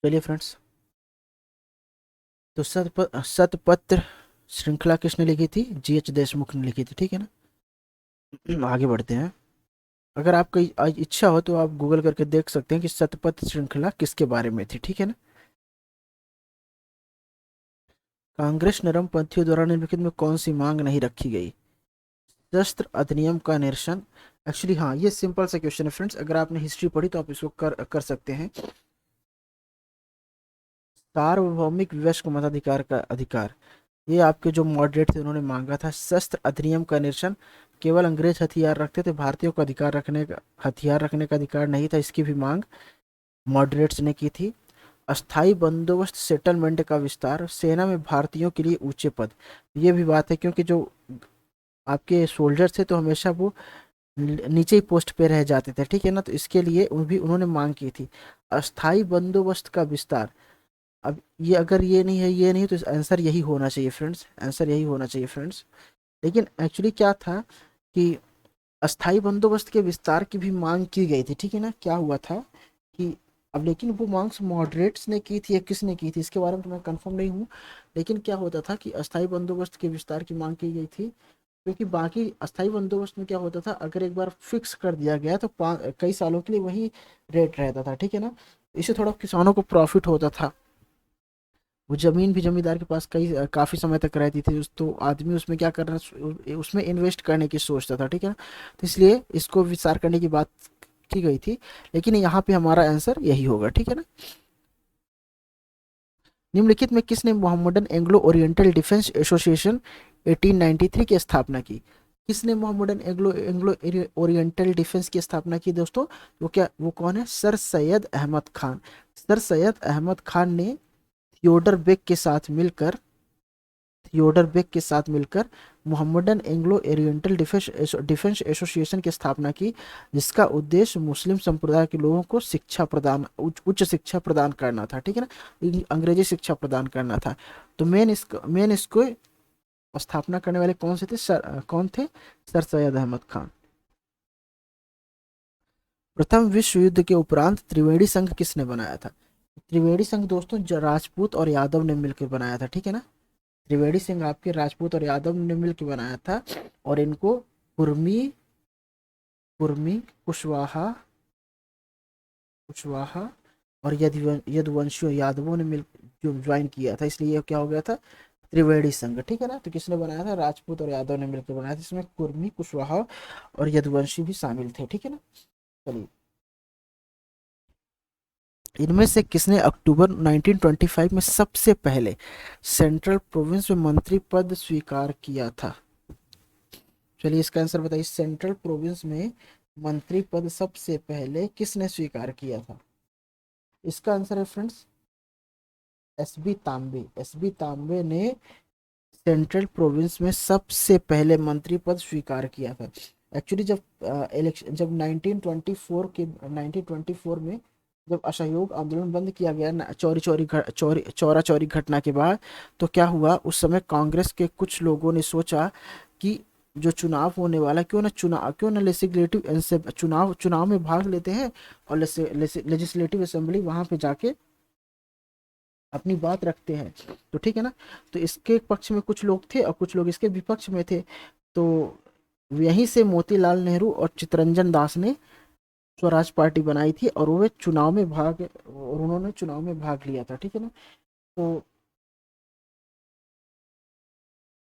चलिए फ्रेंड्स, तो शतपत्र श्रृंखला किसने लिखी थी? जीएच देशमुख ने लिखी थी, ठीक है ना। आगे बढ़ते हैं। अगर आपका इच्छा हो तो आप गूगल करके देख सकते हैं कि शतपथ श्रृंखला किसके बारे में थी, ठीक है ना। कांग्रेस नरमपंथियों द्वारा निम्नलिखित में कौन सी मांग नहीं रखी गई? शस्त्र अधिनियम का निरसन। एक्चुअली हाँ, ये सिंपल सा क्वेश्चन है फ्रेंड्स, अगर आपने हिस्ट्री पढ़ी तो आप इसको कर सकते हैं। सार्वभौमिक वयस्क मताधिकार का अधिकार, ये आपके जो मॉडरेट थे उन्होंने मांगा था। शस्त्र अधिनियम का निरसन, केवल अंग्रेज हथियार रखते थे, भारतीयों को अधिकार रखने का, हथियार रखने का अधिकार नहीं था, इसकी भी मांग मॉडरेट्स ने की थी। अस्थाई बंदोबस्त सेटलमेंट का विस्तार, सेना में भारतीयों के लिए ऊंचे पद, ये भी बात है क्योंकि जो आपके सोल्जर्स थे तो हमेशा वो नीचे ही पोस्ट पे रह जाते थे, ठीक है ना। तो इसके लिए भी उन्होंने मांग की थी अस्थाई बंदोबस्त का विस्तार। अब ये अगर ये नहीं है, ये नहीं, तो आंसर यही होना चाहिए फ्रेंड्स, आंसर यही होना चाहिए फ्रेंड्स। लेकिन एक्चुअली क्या था कि अस्थाई बंदोबस्त के विस्तार की भी मांग की गई थी, ठीक है ना। क्या हुआ था कि अब लेकिन वो मांग मॉडरेट्स ने की थी या किसने की थी इसके बारे में तो मैं कंफर्म नहीं हूँ। लेकिन क्या होता था कि अस्थाई बंदोबस्त के विस्तार की मांग की गई थी क्योंकि बाकी अस्थाई बंदोबस्त में क्या होता था, अगर एक बार फिक्स कर दिया गया तो कई सालों के लिए वही रेट रहता था, ठीक है ना। इससे थोड़ा किसानों को प्रॉफिट होता था। वो जमीन भी जमींदार के पास काफी समय तक रहती थी, तो आदमी उसमें क्या करना, उसमें इन्वेस्ट करने की सोचता था, ठीक है ना। तो इसलिए इसको विस्तार करने की बात की गई थी। लेकिन यहाँ पे हमारा आंसर यही होगा, ठीक है ना। निम्नलिखित में किसने Mohammedan Anglo oriental defence association 1893 की स्थापना की? किसने Mohammedan Anglo Anglo oriental defence की स्थापना की दोस्तों? वो कौन है? सर सैयद अहमद खान। सर सैयद अहमद खान ने थियोडर बेग के साथ मिलकर Mohammedan Anglo oriental defence association की स्थापना की, जिसका उद्देश्य मुस्लिम संप्रदाय के लोगों को शिक्षा प्रदान, उच्च शिक्षा प्रदान करना था, ठीक है ना, अंग्रेजी शिक्षा प्रदान करना था। तो मेन इसको स्थापना करने वाले कौन से थे? कौन थे? सर सैयद अहमद खान। प्रथम विश्व युद्ध के उपरांत त्रिवेणी संघ किसने बनाया था? त्रिवेणी संघ दोस्तों राजपूत और यादव ने मिलकर बनाया था, ठीक है ना। त्रिवेणी सिंह आपके राजपूत और यादव ने मिलकर बनाया था और इनको कुर्मी कुर्मी कुशवाहा कुशवाहा और यदुवंशियों यादवों ने मिल जो ज्वाइन किया था, इसलिए क्या हो गया था? त्रिवेणी संघ, ठीक है ना। तो किसने बनाया था? राजपूत और यादव ने मिलकर बनाया था, इसमें कुर्मी कुशवाहा और यदुवंशी भी शामिल थे, ठीक है ना। चलिए, इनमें से किसने अक्टूबर 1925 में सबसे पहले सेंट्रल प्रोविंस में मंत्री पद स्वीकार किया था? चलिए इसका आंसर बताइए, सेंट्रल प्रोविंस में मंत्री पद सबसे पहले किसने स्वीकार किया था? इसका आंसर है फ्रेंड्स एसबी तांबे। एसबी तांबे ने सेंट्रल प्रोविंस में सबसे पहले मंत्री पद स्वीकार किया था। एक्चुअली जब 1924 में जब असहयोग आंदोलन बंद किया गया चौरा चौरी घटना के बाद, तो क्या हुआ उस समय कांग्रेस के कुछ लोगों ने सोचा कि जो चुनाव होने वाला, क्यों ना लेजिस्लेटिव चुनाव में भाग लेते हैं और लेजिस्लेटिव असेंबली वहां पे जाके अपनी बात रखते हैं, तो ठीक है ना। तो इसके पक्ष में कुछ लोग थे और कुछ लोग इसके विपक्ष में थे। तो यहीं से मोतीलाल नेहरू और चित्तरंजन दास ने स्वराज पार्टी बनाई थी और उन्होंने चुनाव में भाग लिया था, ठीक है ना।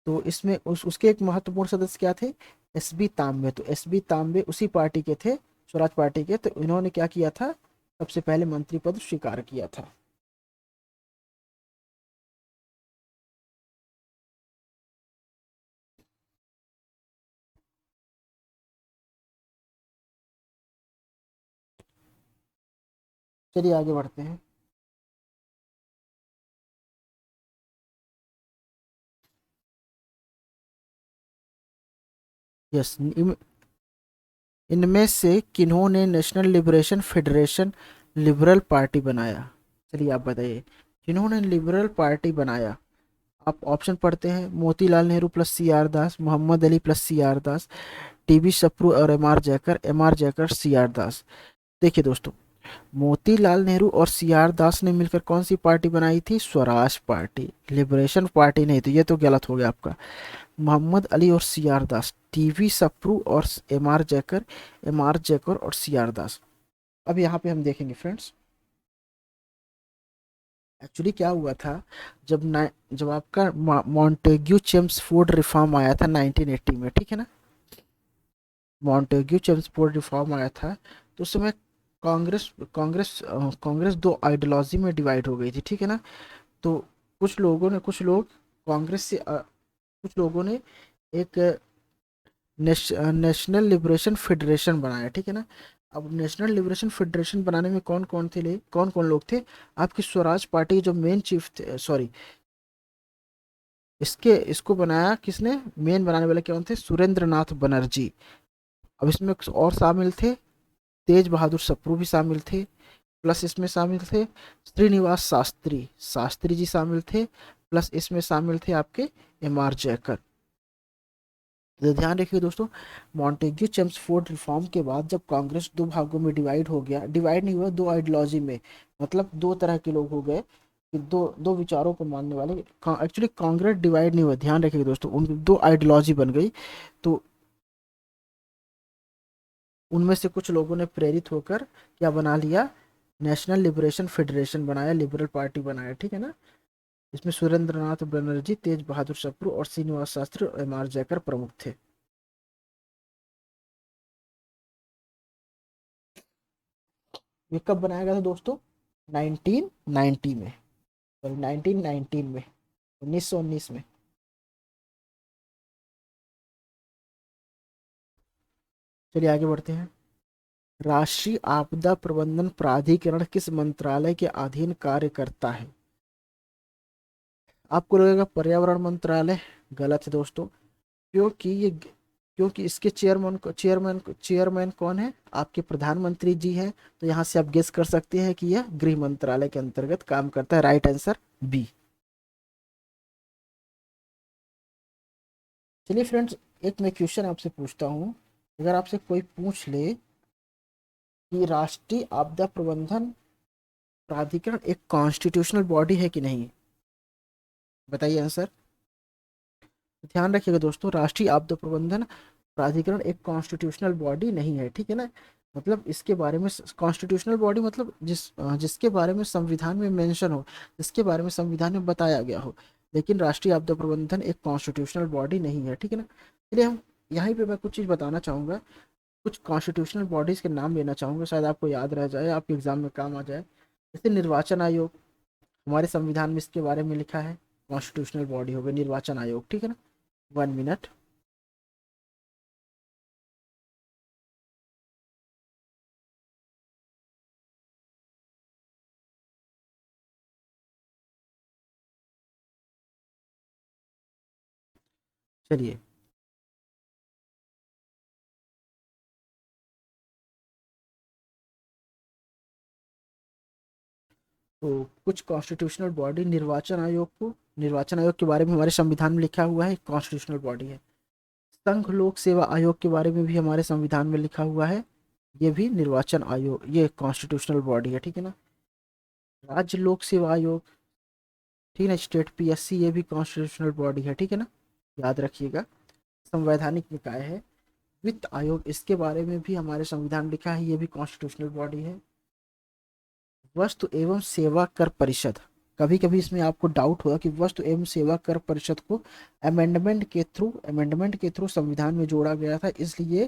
तो इसमें उसके एक महत्वपूर्ण सदस्य क्या थे? एसबी तांबे। तो एसबी तांबे उसी पार्टी के थे, स्वराज पार्टी के। तो इन्होंने क्या किया था? सबसे पहले मंत्री पद स्वीकार किया था। चलिए आगे बढ़ते हैं। यस, इनमें से किन्होंने national liberation federation liberal party बनाया? चलिए आप बताइए, जिन्होंने लिबरल पार्टी बनाया। आप ऑप्शन पढ़ते हैं, Motilal Nehru plus C R Das, Mohammad Ali plus C R Das, T B Sapru और M R Jayakar C R Das. देखिए दोस्तों, मोतीलाल नेहरू और सी आर दास ने मिलकर कौन सी पार्टी बनाई थी? स्वराज पार्टी, लिबरेशन पार्टी नहीं। तो ये तो गलत हो गया आपका। मोहम्मद अली और सी आर दास, टीवी सप्रू और एम आर जयकर और सी आर दास। अब यहाँ पे हम देखेंगे फ्रेंड्स, एक्चुअली क्या हुआ था, जब आपका मॉन्टेग्यू चेम्सफोर्ड रिफॉर्म आया था 1980 में, ठीक है ना, मॉन्टेग्यू चेम्सफोर्ड रिफॉर्म आया था, तो उस समय कांग्रेस दो आइडियोलॉजी में डिवाइड हो गई थी, ठीक है ना। तो कुछ लोग कांग्रेस से कुछ लोगों ने एक नेशनल लिबरेशन फेडरेशन बनाया, ठीक है ना। अब नेशनल लिबरेशन फेडरेशन बनाने में कौन कौन लोग थे? आपकी स्वराज पार्टी के जो मेन चीफ थे, सॉरी, इसको बनाया किसने? मेन बनाने वाले कौन थे? सुरेंद्र नाथ बनर्जी। अब इसमें और शामिल थे, तेज बहादुर सप्रू भी शामिल थे, प्लस इसमें शामिल थे श्रीनिवास शास्त्री जी शामिल थे, प्लस इसमें शामिल थे आपके एम आर जयकर। तो ध्यान रखिए दोस्तों, मॉन्टेग्यू चेम्सफोर्ड रिफॉर्म के बाद जब कांग्रेस दो भागों में डिवाइड हो गया, डिवाइड नहीं हुआ, दो आइडियोलॉजी में, मतलब दो तरह के लोग हो गए कि दो दो विचारों को मानने वाले। एक्चुअली कांग्रेस डिवाइड नहीं हुआ, ध्यान रखिए दोस्तों, उनकी दो आइडियोलॉजी बन गई। तो उनमें से कुछ लोगों ने प्रेरित होकर क्या बना लिया? नेशनल लिबरेशन फेडरेशन बनाया, लिबरल पार्टी बनाया, ठीक है ना। इसमें सुरेंद्र नाथ बनर्जी, तेज बहादुर सप्रू और श्रीनिवास शास्त्री और एम आर जयकर प्रमुख थे। ये कब बनाया गया था दोस्तों? 1990 में, सॉरी 1919 में, 1919 में। चलिए आगे बढ़ते हैं। राष्ट्रीय आपदा प्रबंधन प्राधिकरण किस मंत्रालय के अधीन कार्य करता है? आपको लगेगा पर्यावरण मंत्रालय, गलत है दोस्तों। क्योंकि इसके चेयरमैन कौन है? आपके प्रधानमंत्री जी हैं। तो यहाँ से आप गेस कर सकते हैं कि यह गृह मंत्रालय के अंतर्गत काम करता है। Right answer B. चलिए फ्रेंड्स, एक मैं क्वेश्चन आपसे पूछता हूँ, अगर आपसे कोई पूछ ले कि राष्ट्रीय आपदा प्रबंधन प्राधिकरण एक कॉन्स्टिट्यूशनल बॉडी है कि नहीं, बताइए आंसर। ध्यान रखिएगा दोस्तों, राष्ट्रीय आपदा प्रबंधन प्राधिकरण एक कॉन्स्टिट्यूशनल बॉडी नहीं है, ठीक है ना। मतलब इसके बारे में कॉन्स्टिट्यूशनल बॉडी मतलब जिसके बारे में संविधान में मेंशन हो, जिसके बारे में संविधान में बताया गया हो। लेकिन राष्ट्रीय आपदा प्रबंधन एक कॉन्स्टिट्यूशनल बॉडी नहीं है, ठीक है ना। चलिए हम यहीं पे मैं कुछ चीज़ बताना चाहूँगा, कुछ कॉन्स्टिट्यूशनल बॉडीज़ के नाम लेना चाहूँगा, शायद आपको याद रह जाए, आपके एग्जाम में काम आ जाए। जैसे निर्वाचन आयोग, हमारे संविधान में इसके बारे में लिखा है, कॉन्स्टिट्यूशनल बॉडी हो गई निर्वाचन आयोग, ठीक है ना। 1 मिनट। चलिए, तो कुछ कॉन्स्टिट्यूशनल बॉडी, निर्वाचन आयोग के बारे में हमारे संविधान में लिखा हुआ है, कॉन्स्टिट्यूशनल बॉडी है। संघ लोक सेवा आयोग के बारे में भी हमारे संविधान में लिखा हुआ है, ये भी निर्वाचन आयोग, ये कॉन्स्टिट्यूशनल बॉडी है, ठीक है ना। राज्य लोक सेवा आयोग, ठीक है ना, स्टेट पीएससी, ये भी कॉन्स्टिट्यूशनल बॉडी है, ठीक है ना, याद रखिएगा। संवैधानिक निकाय है। वित्त आयोग, इसके बारे में भी हमारे संविधान में लिखा है, ये भी कॉन्स्टिट्यूशनल बॉडी है। वस्तु एवं सेवा कर परिषद, कभी कभी इसमें आपको डाउट होगा कि वस्तु एवं सेवा कर परिषद को अमेंडमेंट के थ्रू संविधान में जोड़ा गया था, इसलिए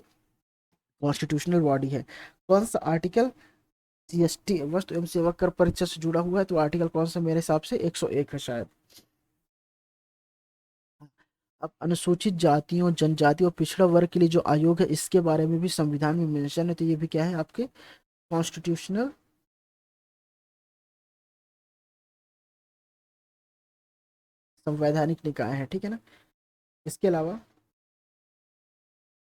कॉन्स्टिट्यूशनल बॉडी है। कौन सा आर्टिकल जीएसटी वस्तु एवं सेवा कर परिषद से जुड़ा हुआ है? तो आर्टिकल कौन सा? मेरे हिसाब से 101 है शायद। अब अनुसूचित जातियों, जनजातियों और पिछड़ा वर्ग के लिए जो आयोग है, इसके बारे में भी संविधान में मेंशन है, तो ये भी क्या है? आपके कॉन्स्टिट्यूशनल संवैधानिक निकाय है, ठीक है ना। इसके अलावा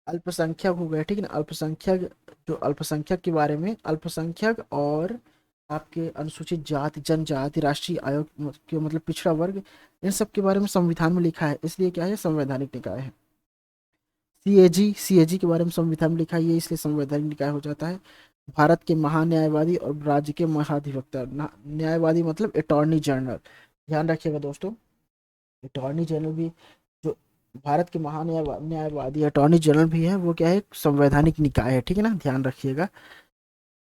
अल्पसंख्यक हो गए, ठीक है ना। अल्पसंख्यक, जो अल्पसंख्यक के बारे में, अल्पसंख्यक और आपके अनुसूचित जाति जनजाति राष्ट्रीय आयोग के मतलब पिछड़ा वर्ग, इन सब के बारे में संविधान में लिखा है, इसलिए क्या है, संवैधानिक निकाय है। सीएजी के बारे में संविधान में लिखा है, ये इसलिए संवैधानिक निकाय हो जाता है। भारत के महान्यायवादी और राज्य के महाधिवक्ता, न्यायवादी मतलब अटॉर्नी जनरल, ध्यान रखिएगा दोस्तों, अटॉर्नी जनरल भी, जो भारत के न्यायवादी अटॉर्नी जनरल भी है, वो क्या है, संवैधानिक निकाय है, ठीक है ना, ध्यान रखिएगा।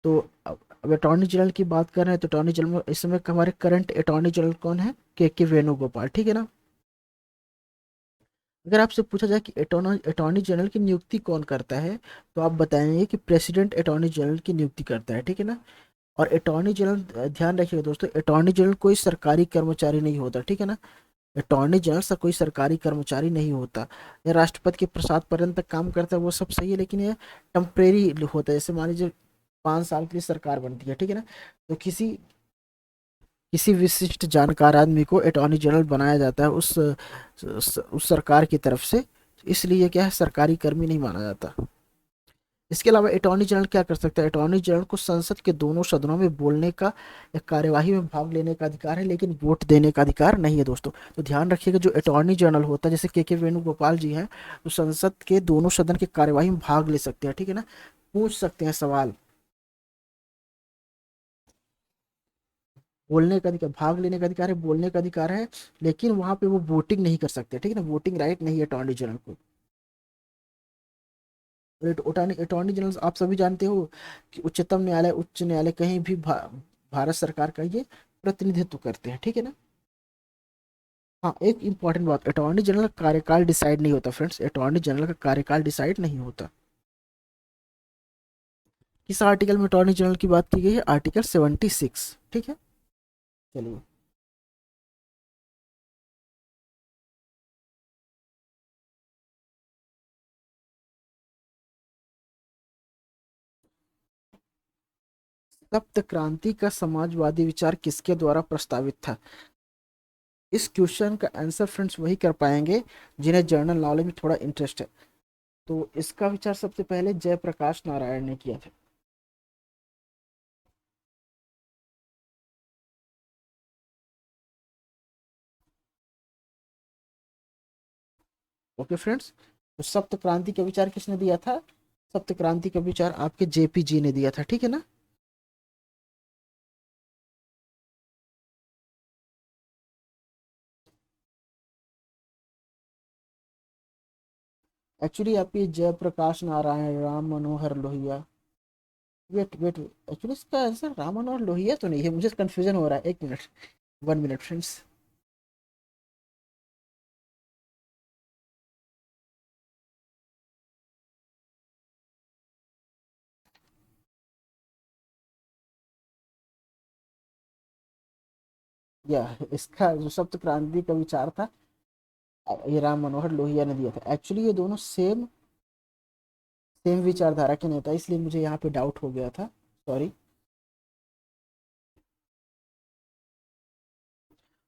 तो अब अटॉर्नी जनरल की बात कर रहे हैं, तो अटॉर्नी जनरल में इस समय हमारे करंट अटॉर्नी जनरल कौन है, के वेणुगोपाल, ठीक है ना। अगर आपसे पूछा जाए कि अटॉर्नी जनरल की नियुक्ति कौन करता है, तो आप बताएंगे कि प्रेसिडेंट अटॉर्नी जनरल की नियुक्ति करता है, ठीक है ना। और अटॉर्नी जनरल, ध्यान रखिएगा दोस्तों, अटॉर्नी जनरल कोई सरकारी कर्मचारी नहीं होता, ठीक है ना। अटॉर्नी जनरल से कोई सरकारी कर्मचारी नहीं होता, या राष्ट्रपति के प्रसाद पर्यंत तक काम करता है, वो सब सही है, लेकिन ये टेम्परेरी होता है। जैसे मान लीजिए 5 साल के लिए सरकार बनती है, ठीक है ना, तो किसी किसी विशिष्ट जानकार आदमी को अटॉर्नी जनरल बनाया जाता है उस सरकार की तरफ से, इसलिए क्या है, सरकारी कर्मी नहीं माना जाता। इसके अलावा अटॉर्नी जनरल क्या कर सकता है, अटॉर्नी जनरल को संसद के दोनों सदनों में बोलने का या कार्यवाही में भाग लेने का अधिकार है, लेकिन वोट देने का अधिकार नहीं है दोस्तों। तो ध्यान रखिएगा, जो अटॉर्नी जनरल होता है, जैसे के वेणुगोपाल जी हैं, तो संसद के दोनों सदन की कार्यवाही में भाग ले सकते हैं, ठीक है ना, पूछ सकते हैं सवाल, बोलने का अधिकार, भाग लेने का अधिकार है, बोलने का अधिकार है, लेकिन वहां पे वो वोटिंग नहीं कर सकते, ठीक है ना, वोटिंग राइट नहीं है अटॉर्नी जनरल को। अटॉर्नी जनरल आप सभी जानते हो कि उच्चतम न्यायालय, उच्च न्यायालय, कहीं भी भारत सरकार का ये प्रतिनिधित्व करते हैं, ठीक है ना। हाँ, एक इंपॉर्टेंट बात, अटॉर्नी जनरल का कार्यकाल डिसाइड नहीं होता फ्रेंड्स, अटॉर्नी जनरल का कार्यकाल डिसाइड नहीं होता। किस आर्टिकल में अटॉर्नी जनरल की बात की गई है, आर्टिकल 76, ठीक है। चलिए, सप्त क्रांति का समाजवादी विचार किसके द्वारा प्रस्तावित था। इस क्वेश्चन का आंसर फ्रेंड्स वही कर पाएंगे जिन्हें जर्नल नॉलेज में थोड़ा इंटरेस्ट है। तो इसका विचार सबसे पहले जयप्रकाश नारायण ने किया था। ओके फ्रेंड्स, तो सप्त क्रांति का विचार किसने दिया था, सप्त क्रांति का विचार आपके जेपी जी ने दिया था, ठीक है ना। एक्चुअली आपके Jayaprakash Narayan, Ram Manohar Lohia, wait wait, actually इसका आंसर राम मनोहर लोहिया तो नहीं है, मुझे कंफ्यूजन हो रहा है, 1 मिनट, 1 मिनट फ्रेंड्स। या इसका जो सप्त क्रांति का विचार था, ये राम मनोहर लोहिया ने दिया था। एक्चुअली ये दोनों सेम सेम विचारधारा के नेता, इसलिए मुझे यहाँ पे डाउट हो गया था, सॉरी।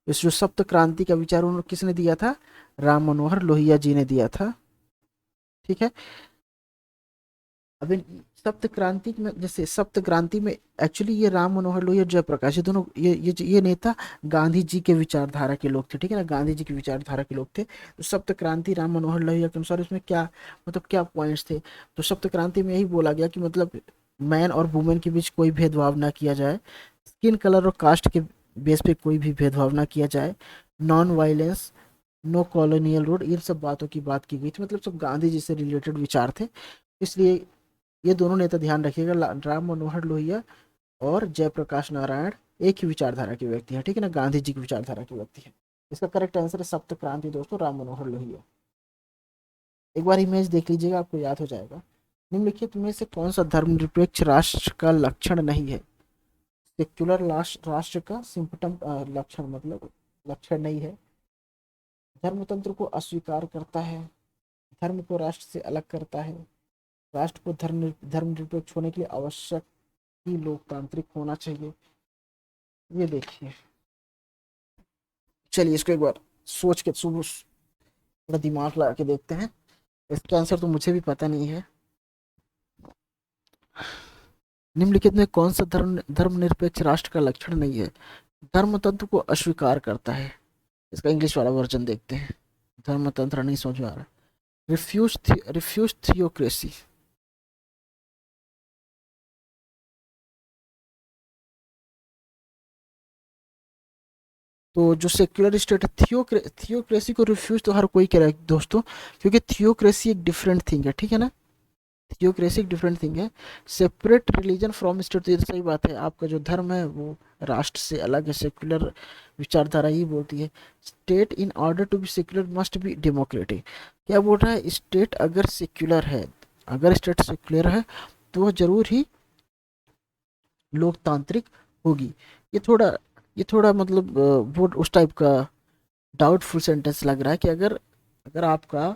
इस जो सप्त क्रांति का विचार उन्होंने किसने दिया था, राम मनोहर लोहिया जी ने दिया था, ठीक है। अब सप्त क्रांति में, जैसे सप्त क्रांति में एक्चुअली ये राम मनोहर लोहिया, जयप्रकाश, ये दोनों ये नेता गांधी जी के विचारधारा के लोग थे, ठीक है ना, गांधी जी की विचारधारा के लोग थे। तो सप्त क्रांति राम मनोहर लोहिया के अनुसार इसमें क्या मतलब क्या पॉइंट्स थे, तो सप्त क्रांति में यही बोला गया कि मतलब मैन और वुमेन के बीच कोई भेदभाव ना किया जाए, स्किन कलर और कास्ट के बेस पे कोई भी भेदभाव ना किया जाए, non violence, no colonial rule, इन सब बातों की बात की गई थी, मतलब सब गांधी जी से रिलेटेड विचार थे। इसलिए ये दोनों नेता, ध्यान रखिएगा, राम मनोहर लोहिया और जयप्रकाश नारायण एक ही विचारधारा के व्यक्ति हैं, ठीक है ना, गांधी जी की विचारधारा के व्यक्ति हैं। इसका करेक्ट आंसर है सप्त क्रांति दोस्तों, राम मनोहर लोहिया। एक बार इमेज देख लीजिएगा, आपको याद हो जाएगा। निम्नलिखित में से कौन सा धर्मनिरपेक्ष राष्ट्र का लक्षण नहीं है, सेक्युलर राष्ट्र का सिम्पटम, लक्षण मतलब लक्षण नहीं है, धर्मतंत्र को अस्वीकार करता है, धर्म को राष्ट्र से अलग करता है, राष्ट्र को धर्मनिरपेक्ष होने के लिए आवश्यक ही लोकतांत्रिक होना चाहिए। ये देखिए, चलिए इसको एक बार सोच के थोड़ा दिमाग लगा के देखते हैं। इसका आंसर तो मुझे भी पता नहीं है। निम्नलिखित में कौन सा धर्मनिरपेक्ष राष्ट्र का लक्षण नहीं है? धर्मतंत्र को अस्वीकार करता है। इसका इंग्लिश वाला वर्जन देखते हैं। धर्मतंत्र नहीं समझ में आ रहा। Refuse theocracy. तो जो सेक्युलर स्टेट है, थियोक्रेसी को रिफ्यूज तो हर कोई कह रहा है दोस्तों, क्योंकि थियोक्रेसी एक डिफरेंट थिंग है, ठीक है ना। थियोक्रेसी एक डिफरेंट थिंग है। सेपरेट रिलीजन फ्रॉम स्टेट, तो ये तो सही बात है, आपका जो धर्म है वो राष्ट्र से अलग है, सेक्युलर विचारधारा ही बोलती है। State in order to be secular must be democratic. क्या बोल रहा है? स्टेट अगर सेक्युलर है, अगर स्टेट सेक्युलर है तो वह जरूर ही लोकतांत्रिक होगी। ये थोड़ा ये थोड़ा मतलब वो उस टाइप का डाउटफुल सेंटेंस लग रहा है कि अगर अगर आपका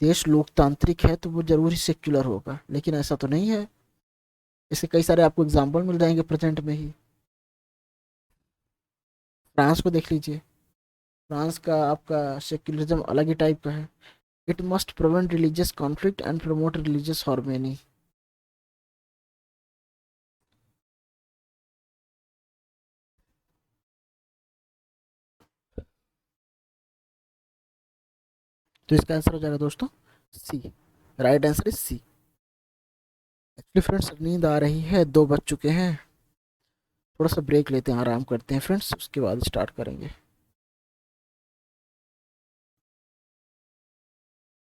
देश लोकतांत्रिक है तो वो जरूरी सेक्युलर होगा, लेकिन ऐसा तो नहीं है। इसके कई सारे आपको एग्जाम्पल मिल जाएंगे प्रेजेंट में ही। फ्रांस को देख लीजिए, फ्रांस का आपका सेक्युलरिज्म अलग ही टाइप का है। It must prevent religious conflict and promote religious harmony. तो इसका आंसर हो जाएगा दोस्तों C. Right answer is C. Actually friends नींद आ रही है, 2 बज चुके हैं। थोड़ा सा ब्रेक लेते हैं, आराम करते हैं फ्रेंड्स, उसके बाद स्टार्ट करेंगे।